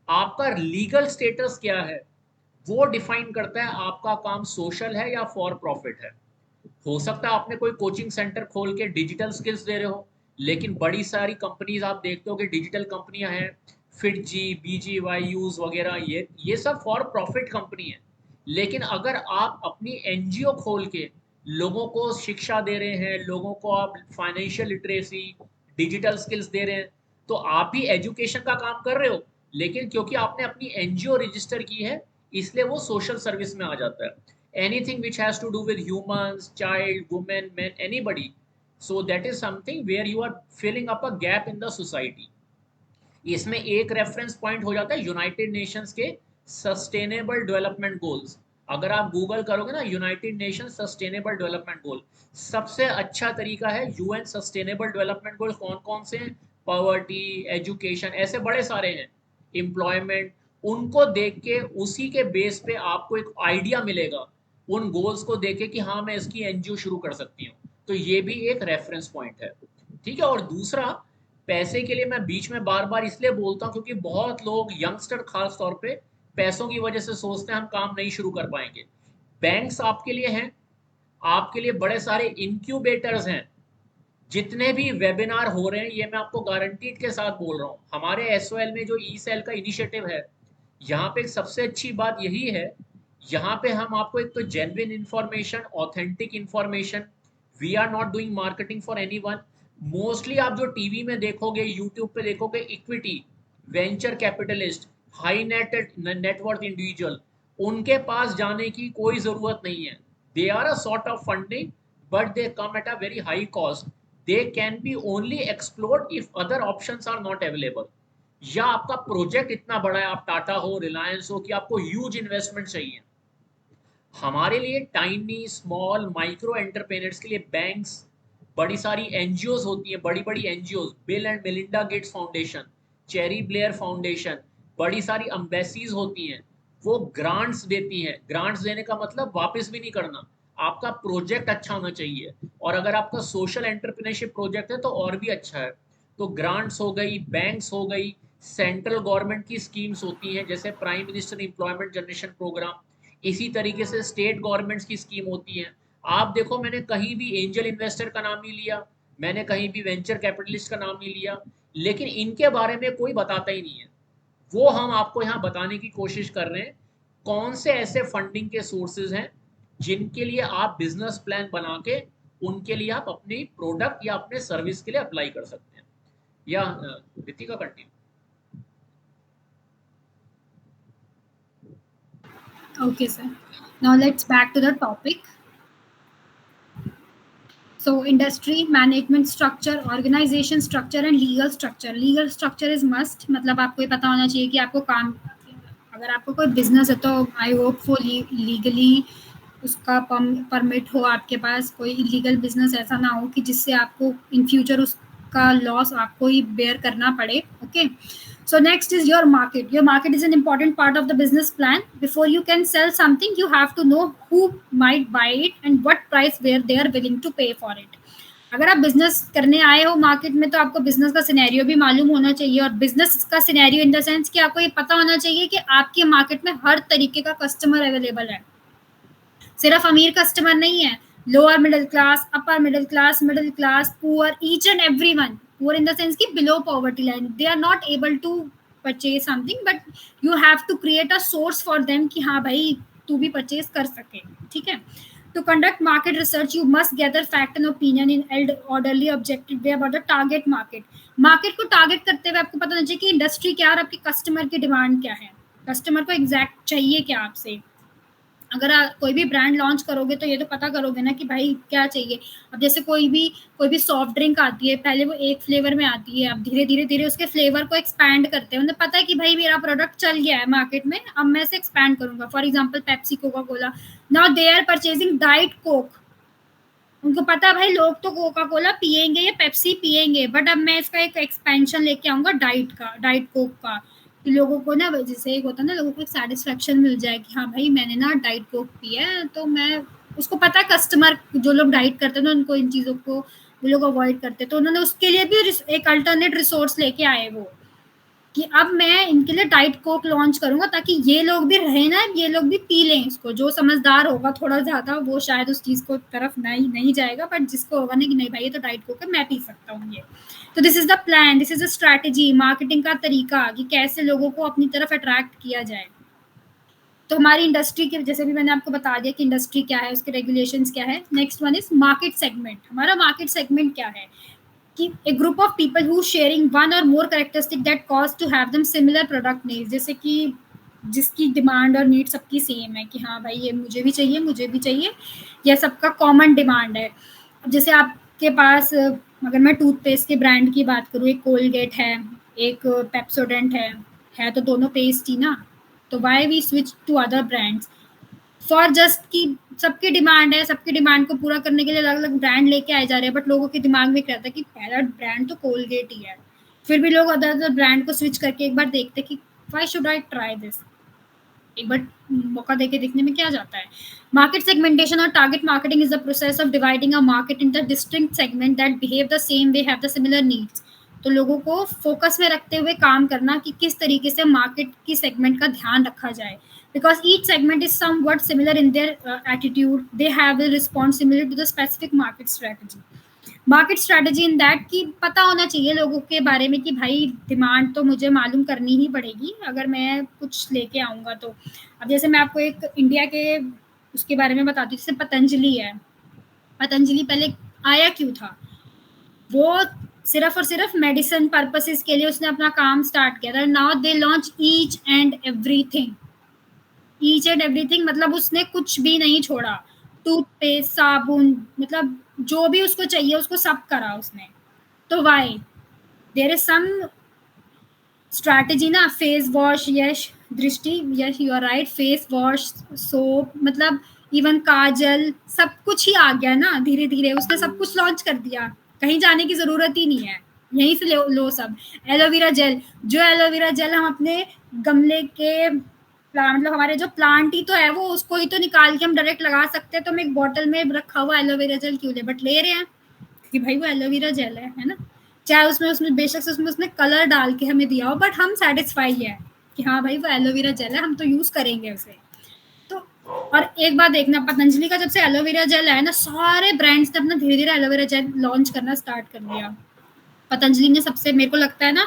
आपका लीगल स्टेटस क्या है, वो डिफाइन करता है आपका काम सोशल है या फॉर प्रॉफिट है। हो सकता है आपने कोई कोचिंग सेंटर खोल के डिजिटल स्किल्स दे रहे हो, लेकिन बड़ी सारी कंपनीज आप देखते हो कि डिजिटल कंपनियां हैं, फिटजी, बीजी वाई यूज वगैरह, ये सब फॉर प्रॉफिट कंपनी है। लेकिन अगर आप अपनी एनजीओ खोल के लोगों को शिक्षा दे रहे हैं, लोगों को आप फाइनेंशियल लिटरेसी, डिजिटल स्किल्स दे रहे हैं, तो आप भी एजुकेशन का काम कर रहे हो, लेकिन क्योंकि आपने अपनी एनजीओ रजिस्टर की है, इसलिए वो सोशल सर्विस में आ जाता है। Anything which has to do with humans, child, women, men, anybody, so that is something where you are filling up a gap in the society. इसमें एक रेफरेंस पॉइंट हो जाता है यूनाइटेड नेशंस के sustainable development goals. अगर आप Google करोगे ना यूनाइटेड नेशन सस्टेनेबल डेवलपमेंट गोल, सबसे अच्छा तरीका है यूएन सस्टेनेबल डेवलपमेंट गोल कौन कौन से हैं, पॉवर्टी, एजुकेशन, ऐसे बड़े सारे हैं, एम्प्लॉयमेंट। उनको देख के उसी के बेस पे आपको एक आइडिया मिलेगा, उन गोल्स को देखे कि हाँ मैं इसकी एनजीओ शुरू कर सकती हूँ। तो ये भी एक रेफरेंस पॉइंट है। ठीक है। और दूसरा, पैसे के लिए मैं बीच में बार बार इसलिए बोलता हूँ क्योंकि बहुत लोग यंगस्टर खास तौर पे पैसों की वजह से सोचते हैं हम काम नहीं शुरू कर पाएंगे। बैंक्स आपके लिए हैं, आपके लिए बड़े सारे इंक्यूबेटर्स हैं। जितने भी वेबिनार हो रहे हैं, ये मैं आपको गारंटीड के साथ बोल रहा हूँ, हमारे एसओएल में जो ई सेल का इनिशिएटिव है, यहाँ पे सबसे अच्छी बात यही है, यहाँ पे हम आपको एक तो genuine information, authentic information, we are not doing marketing for anyone. Mostly आप जो टीवी में देखोगे, यूट्यूब पे देखोगे, equity, venture capitalist, high net worth individual, उनके पास जाने की कोई जरूरत नहीं है। They are a sort of funding, but they come at a very high cost. They can be only explored if other options are not available. या आपका प्रोजेक्ट इतना बड़ा है, आप टाटा हो, रिलायंस हो, कि आपको ह्यूज इन्वेस्टमेंट चाहिए। हमारे लिए टाइनी, स्मॉल, माइक्रो एंटरप्रेन्योर्स के लिए बैंक्स, बड़ी सारी एनजीओज होती हैं, बड़ी बड़ी NGOs, bill and Melinda Gates foundation, cherry Blair foundation, बड़ी सारी अम्बेसीज होती हैं, वो ग्रांट्स देती हैं। ग्रांट्स देने का मतलब वापस भी नहीं करना, आपका प्रोजेक्ट अच्छा होना चाहिए। और अगर आपका सोशल एंटरप्रेन्योरशिप प्रोजेक्ट है तो और भी अच्छा है। तो ग्रांट्स हो गई, बैंक्स हो गई, सेंट्रल गवर्नमेंट की स्कीम्स होती हैं जैसे prime minister employment generation program, इसी तरीके से स्टेट गवर्नमेंट्स की स्कीम होती है। आप देखो, मैंने कहीं भी एंजल इन्वेस्टर का नाम नहीं लिया, मैंने कहीं भी वेंचर कैपिटलिस्ट का नाम नहीं लिया, लेकिन इनके बारे में कोई बताता ही नहीं है। वो हम आपको यहाँ बताने की कोशिश कर रहे हैं, कौन से ऐसे फंडिंग के सोर्सेज हैं जिनके लिए आप बिजनेस प्लान बना के उनके लिए आप अपनी प्रोडक्ट या अपने सर्विस के लिए अप्लाई कर सकते हैं। या Ritika continue. Okay, sir. Now let's back to the topic. So industry, management structure, organization structure and legal structure. Legal structure is must. मतलब आपको ये पता होना चाहिए कि आपको काम, अगर आपको कोई बिजनेस है तो आई होप फॉर लीगली उसका परमिट हो आपके पास, कोई इलीगल बिजनेस ऐसा ना हो कि जिससे आपको इन फ्यूचर उसका लॉस आपको ही बेयर करना पड़े। Okay, so next is your market. Your market is an important part of the business plan. Before you can sell something, you have to know who might buy it and what price where they are willing to pay for it. अगर आप business करने आए हो market में तो आपको business का scenario भी मालूम होना चाहिए, और बिजनेस का सिनेरियो इन द सेंस कि आपको ये पता होना चाहिए कि आपके मार्केट में हर तरीके का कस्टमर अवेलेबल है। सिर्फ अमीर कस्टमर नहीं है, lower middle class, upper middle class, poor, each and every one. Poor in the sense की below poverty line, they are not able to purchase something, but you have to create a source for them कि हाँ भाई तू भी purchase कर सके। ठीक है, to conduct market research you must gather fact and opinion in orderly objective way about the target market को टारगेट करते हुए आपको पता होना चाहिए कि इंडस्ट्री क्या है और आपके कस्टमर की डिमांड क्या है, कस्टमर को एग्जैक्ट चाहिए क्या आपसे। अगर आप कोई भी ब्रांड लॉन्च करोगे तो ये तो पता करोगे ना कि भाई क्या चाहिए। अब जैसे कोई भी सॉफ्ट ड्रिंक आती है, पहले वो एक फ्लेवर में आती है, अब धीरे धीरे धीरे उसके फ्लेवर को एक्सपैंड करते हैं। उन्हें पता है कि भाई मेरा प्रोडक्ट चल गया है मार्केट में, अब मैं इसे एक्सपैंड करूंगा। For example Pepsi, Coca Cola, now they are purchasing diet Coke. उनको पता है भाई लोग तो कोका कोला पियेंगे या पेप्सी पियेंगे, बट अब मैं इसका एक एक्सपेंशन लेके आऊंगा डाइट कोक का, कि लोगों को ना जैसे एक होता है ना, लोगों को एक सेटिस्फेक्शन मिल जाए कि हाँ भाई मैंने ना डाइट कोक पिया है। तो मैं उसको पता है कस्टमर जो लोग डाइट करते हैं ना उनको इन चीज़ों को वो लोग अवॉइड करते हैं, तो उन्होंने उसके लिए भी एक अल्टरनेट रिसोर्स लेके आए वो, कि अब मैं इनके लिए डाइट कोक लॉन्च करूंगा ताकि ये लोग भी रहे ना, ये लोग भी पी लें इसको। जो समझदार होगा थोड़ा ज़्यादा वो शायद उस चीज़ को तरफ नहीं जाएगा, बट जिसको होगा ना कि नहीं भाई ये तो डाइट कोक है मैं पी सकता हूँ ये। तो this is the plan, this is a strategy, marketing का तरीका कि कैसे लोगों को अपनी तरफ अट्रैक्ट किया जाए। तो हमारी इंडस्ट्री के जैसे भी मैंने आपको बता दिया कि इंडस्ट्री क्या है, उसके रेगुलेशंस क्या है। Next one is market segment. हमारा मार्केट सेगमेंट क्या है कि a group of people who sharing one or more characteristic that cause to have them similar product needs, जैसे कि जिसकी डिमांड और नीड सबकी सेम है कि हाँ भाई ये मुझे भी चाहिए, यह सबका कॉमन डिमांड है। अब जैसे आपके पास अगर मैं टूथपेस्ट के ब्रांड की बात करूँ, एक कोलगेट है, एक पेप्सोडेंट है तो दोनों पेस्ट ही ना, तो why we switch to other brands for just कि सबकी डिमांड है, सबकी डिमांड को पूरा करने के लिए अलग अलग ब्रांड लेके आए जा रहे हैं, बट लोगों के दिमाग में क्या रहता है कि पहला ब्रांड तो कोलगेट ही है। फिर भी लोग अदर अदर ब्रांड को स्विच करके एक बार देखते हैं कि why should I try this, एक बार मौका देके देखने में क्या जाता है। मार्केट सेगमेंटेशन और target marketing is the process of dividing a market in the distinct segment that behave the same way, have the similar needs. तो लोगों को फोकस में रखते हुए काम करना कि किस तरीके से मार्केट की सेगमेंट का ध्यान रखा जाए, because each segment is somewhat similar in their attitude, they have a response similar to the specific market strategy in that कि पता होना चाहिए लोगों के बारे में कि भाई डिमांड तो मुझे मालूम करनी ही पड़ेगी अगर मैं कुछ लेके आऊँगा तो। अब जैसे मैं आपको एक इंडिया के उसके बारे में बताती हूँ, जैसे पतंजलि है। पतंजलि पहले आया क्यों था, वो सिर्फ और सिर्फ मेडिसिन पर्पसेस के लिए उसने अपना काम स्टार्ट किया था। Now they launch each and everything मतलब उसने कुछ भी नहीं छोड़ा, टूथपेस्ट, साबुन, मतलब जो भी उसको चाहिए उसको सब करा उसने। तो why there is some strategy ना। Face wash, yes Drishti, yes you are right, face wash, soap, मतलब इवन काजल, सब कुछ ही आ गया ना धीरे धीरे, उसने सब कुछ लॉन्च कर दिया, कहीं जाने की जरूरत ही नहीं है, यहीं से लो सब। एलोवेरा जेल, जो एलोवेरा जेल हम अपने गमले के मतलब हमारे जो प्लांट ही तो है वो, उसको ही तो निकाल के हम डायरेक्ट लगा सकते हैं, तो हम एक बॉटल में रखा हुआ एलोवेरा जेल क्यों ले, बट ले रहे हैं कि भाई वो एलोवेरा जेल है ना। चाहे उसमें उसमें बेशक से उसमें उसने कलर डाल के हमें दिया हो, बट हम सेटिस्फाई है कि हाँ भाई वो एलोवेरा जेल है, हम तो यूज करेंगे उसे। तो और एक बात देखना, पतंजलि का जब से एलोवेरा जेल आया ना, सारे ब्रांड्स ने अपना धीरे धीरे एलोवेरा जेल लॉन्च करना स्टार्ट कर दिया। पतंजलि ने सबसे, मेरे को लगता है ना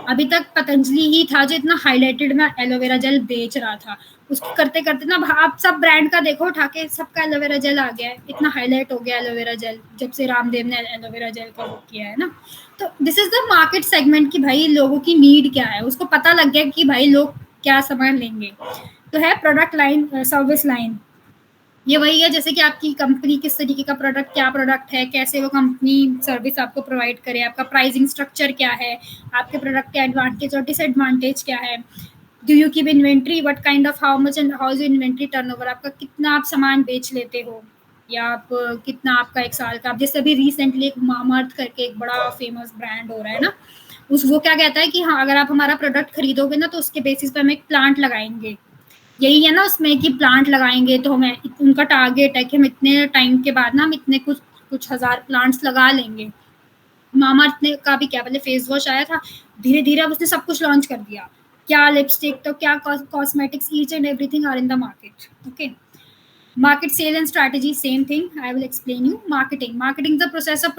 अभी तक पतंजलि ही था जो इतना हाईलाइटेड में एलोवेरा जेल बेच रहा था। उसको करते करते ना आप सब ब्रांड का देखो उठा के, सबका एलोवेरा जेल आ गया है, इतना हाईलाइट हो गया एलोवेरा जेल जब से रामदेव ने एलोवेरा जेल का वो किया है ना। तो this is the market segment कि भाई लोगों की नीड क्या है, उसको पता लग गया कि भाई लोग क्या सामान लेंगे। तो है प्रोडक्ट लाइन, सर्विस लाइन, ये वही है जैसे कि आपकी कंपनी किस तरीके का प्रोडक्ट, क्या प्रोडक्ट है, कैसे वो कंपनी सर्विस आपको प्रोवाइड करे, आपका प्राइसिंग स्ट्रक्चर क्या है, आपके प्रोडक्ट के एडवांटेज और डिसएडवांटेज क्या है, do you keep inventory, what kind of, how much and how is inventory turnover, आपका कितना आप सामान बेच लेते हो, या आप कितना आपका एक साल का। आप जैसे अभी रिसेंटली एक मामाअर्थ करके एक बड़ा फेमस ब्रांड हो रहा है ना, उस वो क्या कहता है कि हाँ अगर आप हमारा प्रोडक्ट खरीदोगे ना तो उसके बेसिस पे हम एक प्लांट लगाएंगे। यही है ना उसमें कि प्लांट लगाएंगे तो हमें, उनका टारगेट है कि हम इतने टाइम के बाद ना हम इतने कुछ कुछ हज़ार प्लांट्स लगा लेंगे। मामाअर्थ ने का भी क्या, पहले फेस वॉश आया था, धीरे धीरे अब उसने सब कुछ लॉन्च कर दिया, क्या लिपस्टिक तो क्या cosmetics, each and everything are in the market. Okay, market sale and strategy, same thing, I will explain you. Marketing is the process of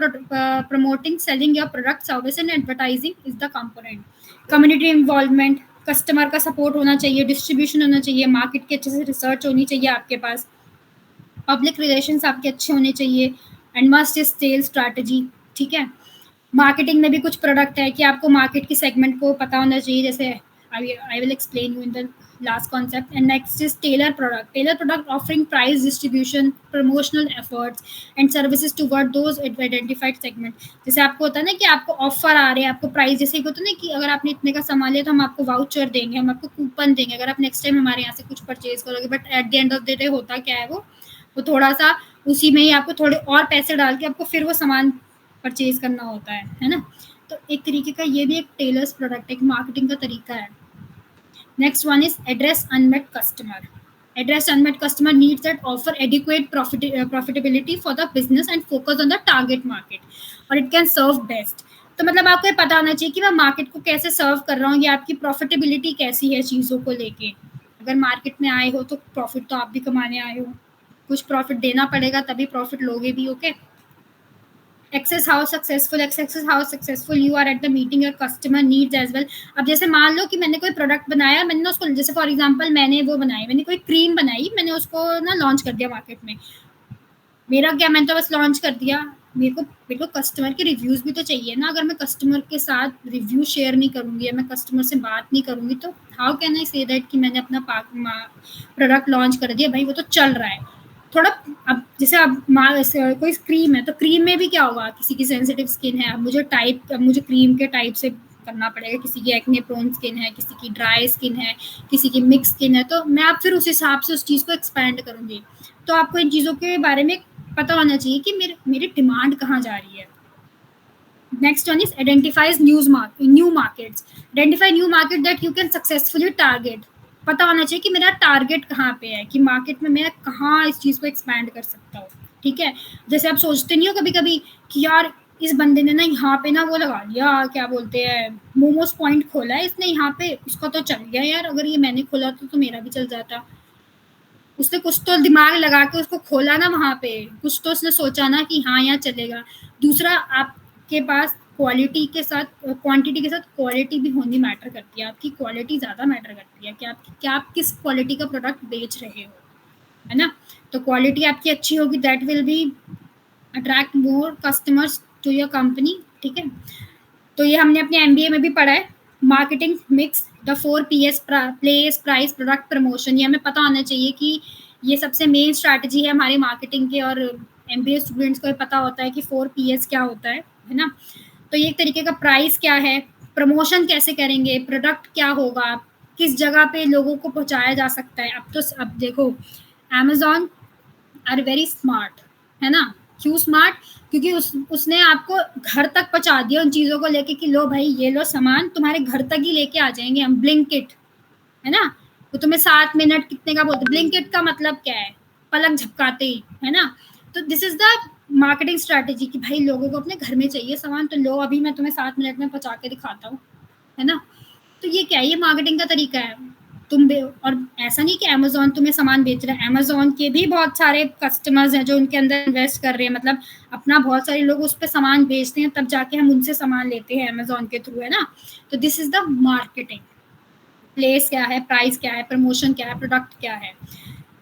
promoting, selling your product, service, and advertising is the component. Community involvement, customer का support होना चाहिए, distribution होना चाहिए, market की अच्छे से research होनी चाहिए आपके पास, पब्लिक रिलेशंस आपके अच्छे होने चाहिए, and must is sale strategy. ठीक है, मार्केटिंग में भी कुछ प्रोडक्ट है कि आपको मार्केट की सेगमेंट को पता होना चाहिए, जैसे I will explain you in the last concept. And next is tailor product offering price distribution, promotional efforts and services toward those identified segment. जैसे आपको होता है ना कि आपको ऑफर आ रहे हैं, आपको प्राइस, जैसे होता है ना कि अगर आपने इतने का सामान लिया तो हम आपको वाउचर देंगे, हम आपको कूपन देंगे अगर आप नेक्स्ट टाइम हमारे यहाँ से कुछ परचेज करोगे। But at the end of the day होता क्या है, वो थोड़ा सा उसी में ही आपको थोड़े और पैसे डाल के आपको फिर वो सामान परचेज करना होता है ना। तो एक तरीके का ये भी एक टेलर्स प्रोडक्ट, एक मार्केटिंग का तरीका है। Next one is address unmet customer. Address unmet customer needs that offer adequate profitability for the business and focus on the target market, और it can serve best। तो मतलब आपको ये पता होना चाहिए कि मैं मार्केट को कैसे सर्व कर रहा हूँ, या आपकी प्रॉफिटेबिलिटी कैसी है चीज़ों को लेके। अगर मार्केट में आए हो तो प्रॉफिट तो आप भी कमाने आए हो, कुछ प्रॉफिट देना पड़ेगा तभी प्रॉफिट लोगे भी। Okay, access how successful you are at the meeting your customer needs as well। अब जैसे मान लो कि मैंने कोई प्रोडक्ट बनाया, मैंने ना उसको, जैसे फॉर एग्जांपल मैंने कोई क्रीम बनाई, मैंने उसको ना लॉन्च कर दिया मार्केट में। मेरा क्या, मैंने तो बस लॉन्च कर दिया, मेरे को कस्टमर के रिव्यूज भी तो चाहिए ना। अगर मैं कस्टमर के साथ रिव्यू शेयर नहीं करूंगी या मैं कस्टमर से बात नहीं करूंगी तो हाउ कैन आई से दैट कि मैंने अपना प्रोडक्ट लॉन्च कर दिया, भाई वो तो चल रहा है। थोड़ा अब जैसे अब कोई क्रीम है तो क्रीम में भी क्या होगा, किसी की सेंसिटिव स्किन है, अब मुझे क्रीम के टाइप से करना पड़ेगा, किसी की एक्ने प्रोन स्किन है, किसी की ड्राई स्किन है, किसी की मिक्स स्किन है, तो मैं आप फिर उस हिसाब से उस चीज़ को एक्सपेंड करूंगी। तो आपको इन चीज़ों के बारे में पता होना चाहिए कि मेरी डिमांड कहाँ जा रही है। Next one is identifies new markets. Identify new market that you can successfully target. पता होना चाहिए कि मेरा टारगेट कहाँ पे है, कि मार्केट में मैं कहाँ इस चीज़ को एक्सपैंड कर सकता हूँ। ठीक है, जैसे आप सोचते नहीं हो कभी कभी कि यार इस बंदे ने ना यहाँ पे ना वो लगा लिया, क्या बोलते हैं, मोमोज पॉइंट खोला है इसने यहाँ पे, इसका तो चल गया यार, अगर ये मैंने खोला तो मेरा भी चल जाता। उसने कुछ तो दिमाग लगा के उसको खोला ना, वहाँ पे कुछ तो उसने सोचा ना कि हाँ यहाँ चलेगा। दूसरा, आपके पास क्वालिटी के साथ क्वांटिटी के साथ क्वालिटी भी होनी मैटर करती है, आपकी क्वालिटी ज़्यादा मैटर करती है कि आप किस क्वालिटी का प्रोडक्ट बेच रहे हो, है ना। तो क्वालिटी आपकी अच्छी होगी, that will be attract more customers to your company. ठीक है, तो ये हमने अपने MBA में भी पढ़ा है, marketing mix the 4 Ps, place, price, product, promotion. ये हमें पता होना चाहिए कि ये सबसे मेन स्ट्रैटेजी है हमारी मार्केटिंग के, और MBA स्टूडेंट्स को पता होता है कि 4 Ps क्या होता है ना। तो ये एक तरीके का प्राइस क्या है, प्रमोशन कैसे करेंगे, प्रोडक्ट क्या होगा, किस जगह पे लोगों को पहुंचाया जा सकता है। अब देखो Amazon आर वेरी स्मार्ट, है ना। क्यों स्मार्ट, क्योंकि उसने आपको घर तक पहुंचा दिया उन चीज़ों को लेके कि लो भाई ये लो सामान, तुम्हारे घर तक ही लेके आ जाएंगे हम, ब्लिंकिट, है ना। वो तुम्हें 7 मिनट कितने का बोलते, ब्लिंकिट का मतलब क्या है, पलक झपकाते ही, है ना। तो this is the marketing strategy कि भाई लोगों को अपने घर में चाहिए सामान, तो लो अभी मैं तुम्हें 7 मिनट में पहुंचा के दिखाता हूँ, है ना। तो ये क्या है, ये मार्केटिंग का तरीका है। और ऐसा नहीं कि अमेजोन तुम्हें सामान बेच रहा है, अमेजोन के भी बहुत सारे कस्टमर्स हैं जो उनके अंदर इन्वेस्ट कर रहे हैं, मतलब अपना बहुत सारे लोग उस पर सामान बेचते हैं, तब जाके हम उनसे सामान लेते हैं अमेजोन के थ्रू, है ना। तो this is the marketing. Place क्या है, प्राइस क्या है, प्रमोशन क्या है, प्रोडक्ट क्या है।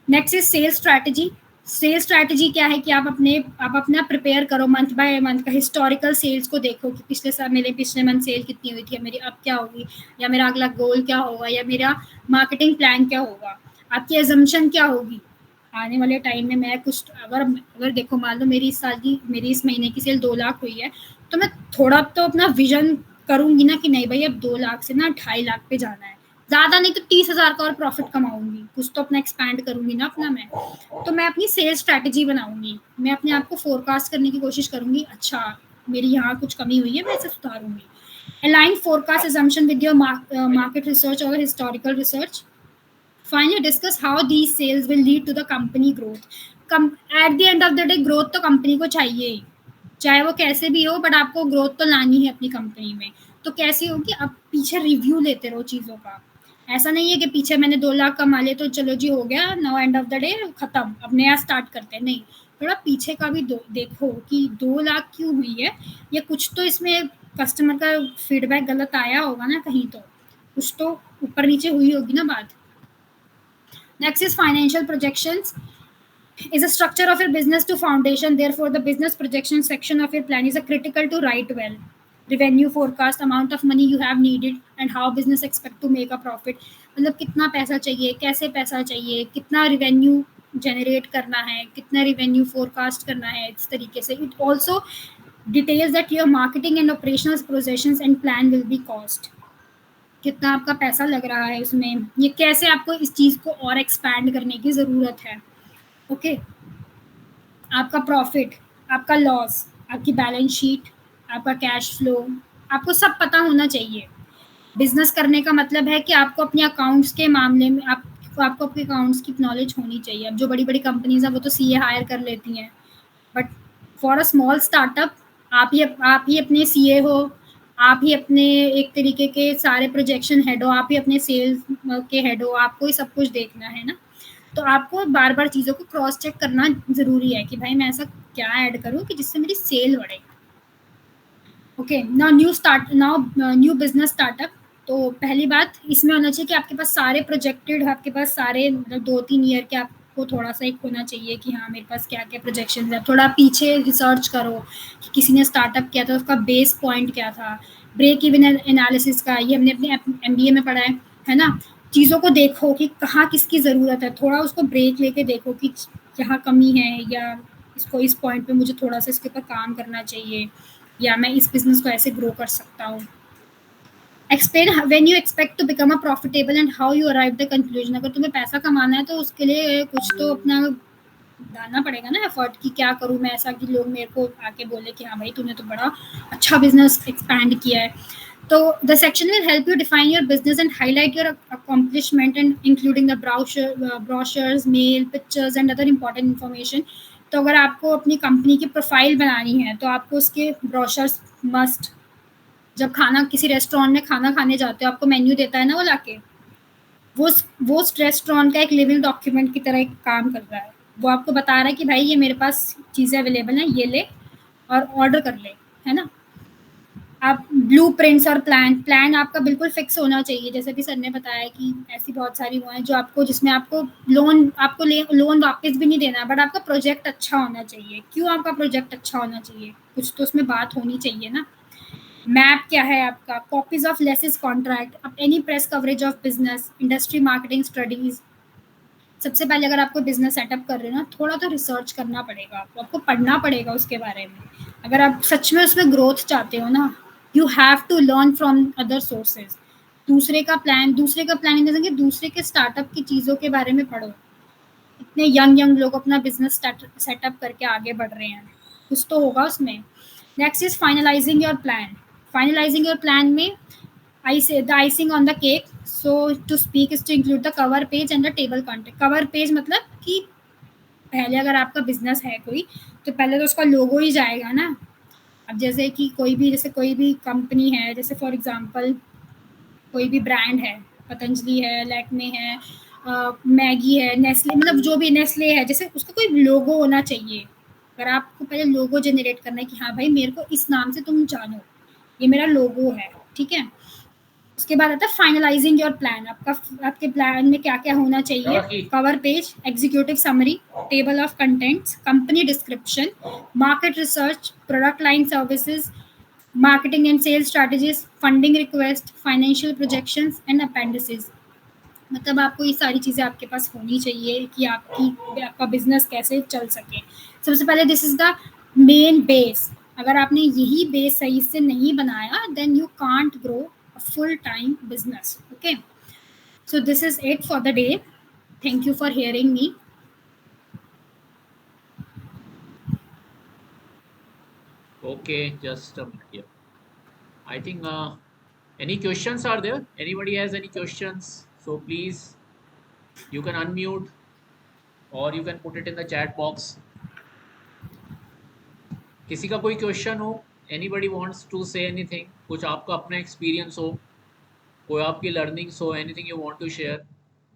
Next is sales strategy. Sales strategy क्या है कि आप अपना प्रिपेयर करो मंथ बाय मंथ का, हिस्टोरिकल सेल्स को देखो कि मेरे पिछले मंथ सेल कितनी हुई थी, मेरी अब क्या होगी, या मेरा अगला गोल क्या होगा, या मेरा मार्केटिंग प्लान क्या होगा, आपकी एजम्पशन क्या होगी आने वाले टाइम में। मैं कुछ अगर देखो मान लो मेरी इस महीने की सेल 2 लाख हुई है, तो मैं थोड़ा तो अपना विजन करूंगी ना कि नहीं भाई अब 2 लाख से ना 2.5 लाख पे जाना है, ज़्यादा नहीं तो 30,000 का और प्रॉफिट कमाऊंगी, कुछ तो अपना एक्सपैंड करूंगी ना अपना मैं। तो मैं अपनी सेल्स स्ट्रैटेजी बनाऊंगी, मैं अपने आप को फोरकास्ट करने की कोशिश करूंगी, अच्छा मेरी यहाँ कुछ कमी हुई है, मैं इसे सुधारूंगी। Align forecast assumption with your market research or historical research. Finally, discuss how these sales will lead to the company growth. At the end of the day growth तो कंपनी को चाहिए ही, चाहे वो कैसे भी हो, बट आपको ग्रोथ तो लानी है अपनी कंपनी में। तो कैसी होगी, आप पीछे रिव्यू लेते रहो चीज़ों का। ऐसा नहीं है कि पीछे मैंने 2 लाख कमा लिए तो चलो जी हो गया, now end of the day खत्म, अब नया स्टार्ट करते हैं। नहीं, थोड़ा पीछे का भी देखो कि 2 लाख क्यों हुई है, या कुछ तो इसमें कस्टमर का फीडबैक गलत आया होगा ना, कहीं तो कुछ तो ऊपर नीचे हुई होगी ना बात। Next is financial projections is a structure of your business to foundation. Therefore, the business projection section of your plan is a critical to write well. Revenue forecast, amount of money you have needed, and how business expect to make a profit. मतलब कितना पैसा चाहिए, कैसे पैसा चाहिए, कितना revenue generate करना है, कितना revenue forecast करना है, इस तरीके से. It also details that your marketing and operational projections and plan will be cost. कितना आपका पैसा लग रहा है उसमें, ये कैसे आपको इस चीज़ को और एक्सपैंड करने की ज़रूरत है. ओके, आपका प्रॉफिट, आपका लॉस, आपकी बैलेंस शीट, आपका कैश फ्लो, आपको सब पता होना चाहिए. बिजनेस करने का मतलब है कि आपको अपने अकाउंट्स के मामले में आपको अपने अकाउंट्स की नॉलेज होनी चाहिए. अब जो बड़ी बड़ी कंपनीज हैं वो तो सीए हायर कर लेती हैं, but for a small startup आप ही अपने सीए हो, आप ही अपने एक तरीके के सारे प्रोजेक्शन हेड हो, आप ही अपने सेल्स के हेड हो, आपको ही सब कुछ देखना है ना. तो आपको बार बार चीज़ों को क्रॉस चेक करना ज़रूरी है कि भाई मैं ऐसा क्या ऐड करूँ कि जिससे मेरी सेल बढ़े. Okay, now new business startup. तो पहली बात इसमें होना चाहिए कि आपके पास सारे प्रोजेक्टेड, आपके पास सारे मतलब 2-3 ईयर के आपको थोड़ा सा एक होना चाहिए कि हाँ मेरे पास क्या क्या प्रोजेक्शन है. थोड़ा पीछे रिसर्च करो कि किसी ने स्टार्टअप किया था, उसका बेस पॉइंट क्या था. ब्रेक इवन एनालिसिस का ये हमने अपने एमबीए में पढ़ा है ना. चीज़ों को देखो कि कहाँ किसकी ज़रूरत है, थोड़ा उसको ब्रेक लेके देखो कि यहाँ कमी है, या इसको इस पॉइंट पे मुझे थोड़ा सा इसके ऊपर काम करना चाहिए, या मैं इस बिजनेस को ऐसे ग्रो कर सकता हूँ. Explain when you expect to become a profitable and how you arrive the conclusion. अगर तुम्हें पैसा कमाना है तो उसके लिए कुछ तो अपना डालना पड़ेगा ना एफर्ट, कि क्या करूँ मैं ऐसा कि लोग मेरे को आके बोले कि हाँ भाई तूने तो बड़ा अच्छा बिजनेस एक्सपैंड किया है. तो the section will help you define your business and highlight your accomplishment and including the brochures, mail, pictures and other important information. तो अगर आपको अपनी कंपनी की प्रोफाइल बनानी है तो आपको उसके ब्रोशर्स मस्ट. जब खाना किसी रेस्टोरेंट में खाना खाने जाते हो, आपको मेन्यू देता है ना वो लाके, वो रेस्टोरेंट का एक लिविंग डॉक्यूमेंट की तरह एक काम कर रहा है. वो आपको बता रहा है कि भाई ये मेरे पास चीज़ें अवेलेबल हैं, ये ले और ऑर्डर कर ले, है ना. आप ब्लू प्रिंट्स और प्लान आपका बिल्कुल फिक्स होना चाहिए. जैसे भी सर ने बताया कि ऐसी बहुत सारी वो हैं जो आपको, जिसमें आपको लोन वापस भी नहीं देना है, बट आपका प्रोजेक्ट अच्छा होना चाहिए. क्यों आपका प्रोजेक्ट अच्छा होना चाहिए, कुछ तो उसमें बात होनी चाहिए ना. मैप क्या है आपका, कॉपीज ऑफ लेसेस कॉन्ट्रैक्ट, अब any press coverage of business, industry marketing studies. सबसे पहले अगर आपको बिजनेस सेटअप कर रहे हो ना, थोड़ा तो रिसर्च करना पड़ेगा, आपको पढ़ना पड़ेगा उसके बारे में. अगर आप सच में उसमें ग्रोथ चाहते हो ना, you have to learn from other sources. दूसरे का प्लान कि दूसरे के स्टार्टअप की चीज़ों के बारे में पढ़ो. इतने यंग लोग अपना बिजनेस सेटअप करके आगे बढ़ रहे हैं, कुछ तो होगा उसमें. Next is finalising your plan. Finalising your plan में the icing on the cake, so to speak, is to include the cover page and the table content. Cover page मतलब कि पहले अगर आपका बिजनेस है कोई, तो पहले तो उसका लोगो ही जाएगा ना. अब जैसे कि कोई भी कंपनी है, जैसे फॉर एग्जांपल कोई भी ब्रांड है, पतंजलि है, लैक्मे है, मैगी है, नेस्ले, मतलब जो भी नेस्ले है, जैसे उसका कोई लोगो होना चाहिए. अगर आपको पहले लोगो जनरेट करना है कि हाँ भाई मेरे को इस नाम से तुम जानो, ये मेरा लोगो है, ठीक है. उसके बाद आता है फाइनलाइजिंग योर प्लान. आपके प्लान में क्या क्या होना चाहिए. Cover page, executive summary, table of contents, company description, market research, product line services, marketing and sales strategies, funding request, financial projections and appendices. मतलब आपको ये सारी चीज़ें आपके पास होनी चाहिए कि आपका बिजनेस कैसे चल सके. सबसे पहले this is the main base. अगर आपने यही बेस सही से नहीं बनाया, then you can't grow a full time business. Okay, so this is it for the day. Thank you for hearing me. Okay, just a minute here. I think any questions are there? Anybody has any questions? So please, you can unmute. or you can put it in the chat box. किसी का कोई question हो, anybody wants to say anything, कुछ आपका अपना experience हो, कोई आपकी लर्निंग्स हो, anything you want to share.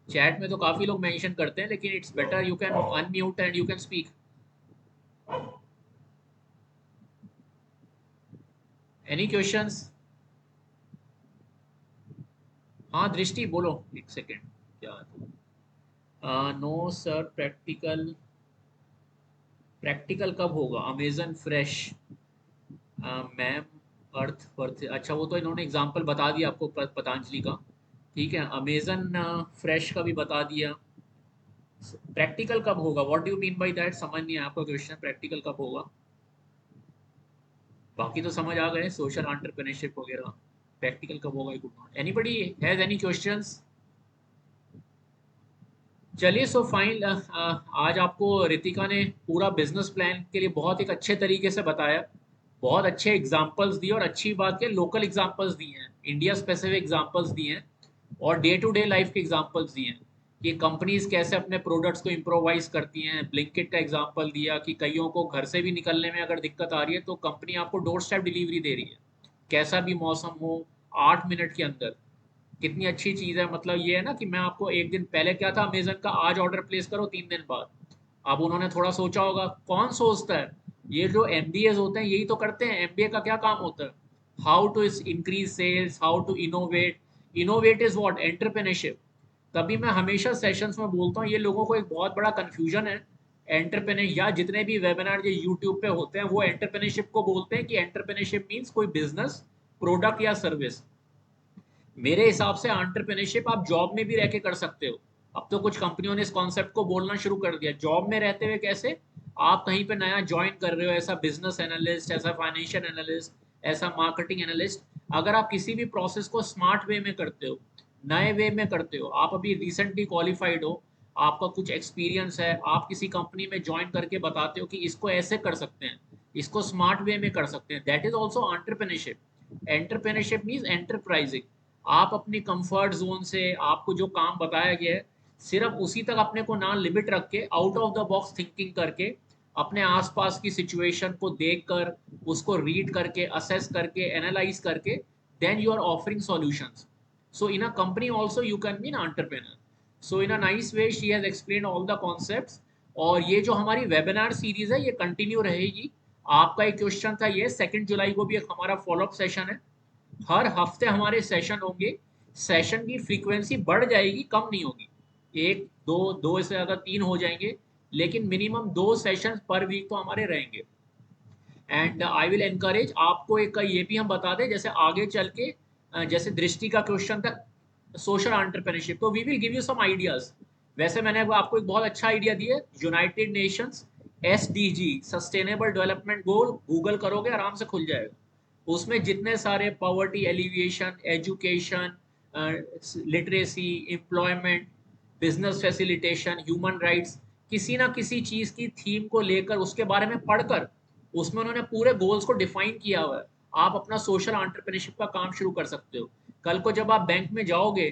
Chat में तो काफ़ी लोग मेंशन करते हैं, लेकिन it's better you can unmute and you can speak. Any questions? हाँ दृष्टि बोलो, एक सेकेंड। क्या? नो सर, प्रैक्टिकल प्रैक्टिकल कब होगा? अमेजन फ्रेश मैम, अर्थ वर्थ, अच्छा वो तो इन्होंने एग्जांपल बता दिया आपको पतंजलि का, ठीक है। अमेजन फ्रेश का भी बता दिया। प्रैक्टिकल कब होगा? What do you mean by that? समझ नहीं आया आपका क्वेश्चन, प्रैक्टिकल कब होगा? बाकी तो समझ आ गए, सोशल एंटरप्रेन्योरशिप वगैरह। प्रैक्टिकल कब होगा? Could not anybody has any questions? चलिए, सो फाइन। आज आपको रितिका ने पूरा बिजनेस प्लान के लिए बहुत एक अच्छे तरीके से बताया, बहुत अच्छे एग्जांपल्स दिए, और अच्छी बात है लोकल एग्जांपल्स दिए हैं, इंडिया स्पेसिफिक एग्जांपल्स दिए हैं, और डे टू डे लाइफ के एग्जांपल्स दिए हैं कि कंपनीज कैसे अपने प्रोडक्ट्स को इम्प्रोवाइज करती हैं। ब्लिंकिट का एग्जांपल दिया कि कईयों को घर से भी निकलने में अगर दिक्कत आ रही है तो कंपनी आपको डोर स्टेप डिलीवरी दे रही है, कैसा भी मौसम हो, 8 मिनट के अंदर। कितनी अच्छी चीज़ है। मतलब ये है ना कि मैं आपको एक दिन पहले क्या था, अमेजन का आज ऑर्डर प्लेस करो 3 दिन बाद। अब उन्होंने थोड़ा सोचा होगा, कौन सोचता है? ये जो एमबीएस होते हैं यही तो करते हैं। एमबीए का क्या काम होता है? How to increase sales, how to innovate. Innovate is what? Entrepreneurship. तभी मैं हमेशा सेशंस में बोलता हूँ, ये लोगों को एक बहुत बड़ा कंफ्यूजन है। एंटरप्रेन्योर या जितने भी वेबिनार जो यूट्यूब पे होते हैं वो एंटरप्रेन्योरशिप को बोलते हैं कि एंटरप्रेन्योरशिप मीन्स कोई बिजनेस, प्रोडक्ट या सर्विस। मेरे हिसाब से एंटरप्रेन्योरशिप आप जॉब में भी रह के कर सकते हो। अब तो कुछ कंपनियों ने इस कॉन्सेप्ट को बोलना शुरू कर दिया, जॉब में रहते हुए कैसे। आप कहीं पे नया ज्वाइन कर रहे हो, ऐसा बिजनेस एनालिस्ट, ऐसा फाइनेंशियल एनालिस्ट, ऐसा मार्केटिंग एनालिस्ट, अगर आप किसी भी प्रोसेस को स्मार्ट वे में करते हो, नए वे में करते हो, आप अभी रिसेंटली क्वालिफाइड हो, आपका कुछ एक्सपीरियंस है, आप किसी कंपनी में ज्वाइन करके बताते हो कि इसको ऐसे कर सकते हैं, इसको स्मार्ट वे में कर सकते हैं, that is also entrepreneurship. Entrepreneurship means enterprising. आप अपनी कंफर्ट जोन से, आपको जो काम बताया गया है सिर्फ उसी तक अपने को ना लिमिट रख के, out of the box thinking करके, अपने आसपास की सिचुएशन को देखकर, उसको रीड करके, असेस करके, एनालाइज करके, then you are offering solutions. So in a company also you can be an entrepreneur. So in a nice way she has explained all the concepts. और ये जो हमारी वेबिनार सीरीज है ये continue रहेगी। आपका एक क्वेश्चन था, ये 2 जुलाई को भी एक हमारा फॉलोअप सेशन है। हर हफ्ते हमारे सेशन होंगे। सेशन की फ्रीक्वेंसी बढ़ जाएगी, कम नहीं होगी। एक दो, दो से ज़्यादा 3 हो जाएंगे, लेकिन मिनिमम 2 सेशन पर वीक तो हमारे रहेंगे। एंड आई विल एनकरेज आपको, एक ये भी हम बता दें, जैसे आगे चल के जैसे दृष्टि का क्वेश्चन था सोशल एंटरप्रेन्योरशिप, तो we will give you some ideas. वैसे मैंने आपको एक बहुत अच्छा आइडिया दिया, United Nations SDG, sustainable development goal, Google करोगे आराम से खुल जाएगा। उसमें जितने सारे poverty alleviation, education, literacy, employment, business facilitation, human rights, किसी ना किसी चीज़ की थीम को लेकर, उसके बारे में पढ़कर, उसमें उन्होंने पूरे गोल्स को डिफाइन किया हुआ है। आप अपना सोशल एंटरप्रेन्योरशिप का काम शुरू कर सकते हो। कल को जब आप बैंक में जाओगे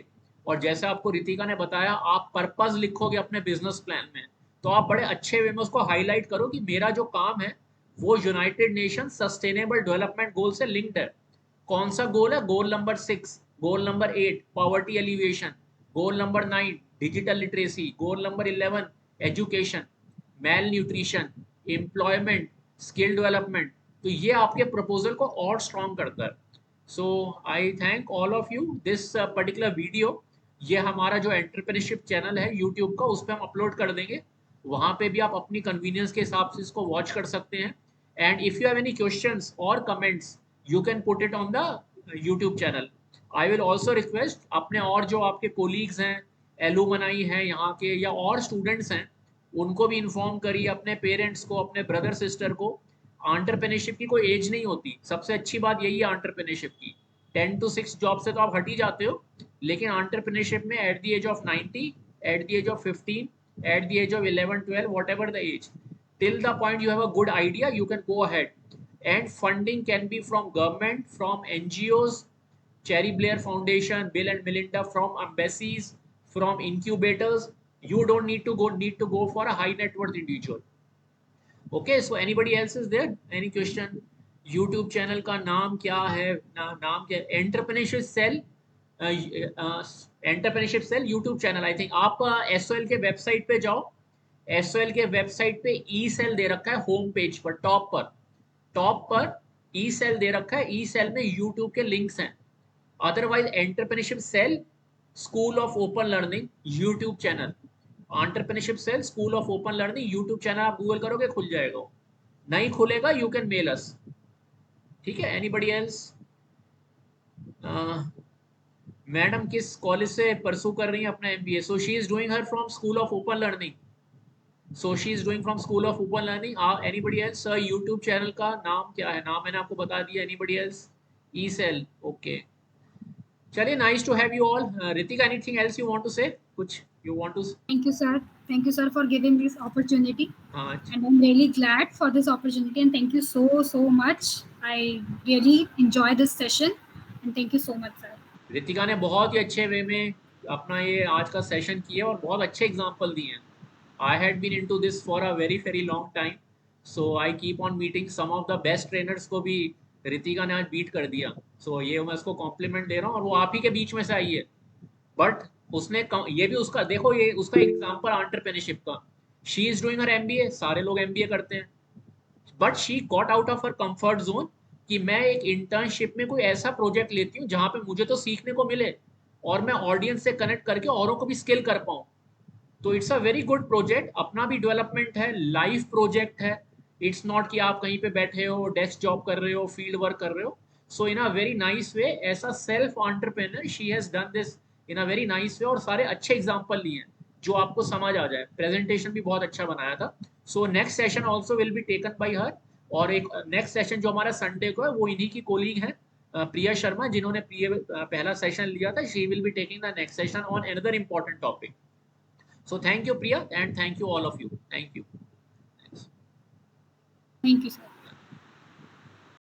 और जैसे आपको रितिका ने बताया, आप पर्पस लिखोगे अपने बिजनेस प्लान में, तो आप बड़े अच्छे वे में उसको हाईलाइट करो कि मेरा जो काम है वो United Nation sustainable development goal से लिंक्ड है। कौन सा गोल है? Goal number 6, goal number 8 poverty elevation, goal number 9 digital literacy, goal number 11 education, malnutrition, employment, skill development. तो ये आपके प्रपोजल को और स्ट्रॉन्ग करता है। So I thank all of you. This particular video, ये हमारा जो एंटरप्रेन्योरशिप चैनल है यूट्यूब का, उस पर हम अपलोड कर देंगे। वहाँ पे भी आप अपनी कन्वीनियंस के हिसाब से इसको वॉच कर सकते हैं। And if you have any questions और comments, you can put it on the YouTube channel. I will also request अपने और जो आपके कोलीग्स हैं, एलुमनाई हैं यहाँ के, या और स्टूडेंट्स हैं, उनको भी इन्फॉर्म करिए, अपने पेरेंट्स को, अपने ब्रदर सिस्टर को। एंटरप्रेन्योरशिप की कोई एज नहीं होती। सबसे अच्छी बात यही है एंटरप्रेन्योरशिप की, 10 to 6 जॉब से तो आप हट ही जाते हो, लेकिन एंटरप्रेन्योरशिप में at the age of 90, at the age of 15, at the age of 11, 12, whatever the age, till the point you have a good idea, you can go ahead. And funding can be from government, from NGOs, Cherry Blair Foundation, Bill and Melinda, from embassies, from incubators. You don't need to go for a high net worth individual. Okay, so anybody else is there? Any question? YouTube channel का नाम क्या है? नाम क्या है? Entrepreneurship cell, entrepreneurship cell YouTube channel. I think आप SOL के website पे जाओ। SOL के वेबसाइट पे ई सेल दे रखा है होम पेज पर, टॉप पर ई सेल दे रखा है। ई सेल में यूट्यूब के लिंक्स हैं। Otherwise entrepreneurship cell school of open learning YouTube channel, entrepreneurship cell school of open learning YouTube channel आप गूगल करोगे खुल जाएगा। नहीं खुलेगा यू कैन मेल अस। ठीक है, एनीबडी एल्स? मैडम किस कॉलेज से परसू कर रही है अपना MBA? So she is doing her from School of open Learning. So she is doing from School of open Learning. Anybody else? YouTube channel का नाम क्या है? नाम मैंने आपको बता दिया। Anybody else? E cell, okay. चलिए, nice to have you all. Ritika, anything else you want to say? कुछ you want to? Thank you, sir. Thank you, sir, for giving this opportunity. हाँ, And I'm really glad for this opportunity. And thank you so much. I really enjoy this session. And thank you so much, sir. Ritika ने बहुत ही अच्छे वे में अपना ये आज का session किया और बहुत अच्छे एग्जाम्पल दिए हैं। I had been into this for a very long time, so I keep on meeting some of the best trainers को भी रितिका ने आज बीट कर दिया। सो ये मैं उसको कॉम्प्लीमेंट दे रहा हूँ और वो आप ही के बीच में से आई है। बट ये भी उसका देखो, ये उसका एग्जाम्पल एंटरप्रेन्योरशिप का। She is doing her MBA, सारे लोग MBA करते हैं, but she got out of her comfort zone कि मैं एक इंटर्नशिप में कोई ऐसा प्रोजेक्ट लेती हूँ जहां पे मुझे तो सीखने को मिले और मैं ऑडियंस से कनेक्ट करके औरों को भी स्किल कर पाऊँ। तो it's a very good project, अपना भी डेवलपमेंट है, लाइफ प्रोजेक्ट है। इट्स नॉट कि आप कहीं पे बैठे हो, डेस्क जॉब कर रहे हो, फील्ड वर्क कर रहे हो। सो इन अ वेरी नाइस वे, ऐसा self entrepreneur she has done this in a very nice way, और सारे अच्छे एग्जांपल लिए हैं जो आपको समझ आ जाए। प्रेजेंटेशन भी बहुत अच्छा बनाया था। So next session also will be taken by her. और एक नेक्स्ट सेशन जो हमारा संडे को है वो इन्हीं की कोलीग है प्रिया शर्मा, जिन्होंने पहला सेशन लिया था। She will be taking the next session on another important topic. So thank you, Priya, and thank you all of you. Thank you. Thanks. Thank you, sir.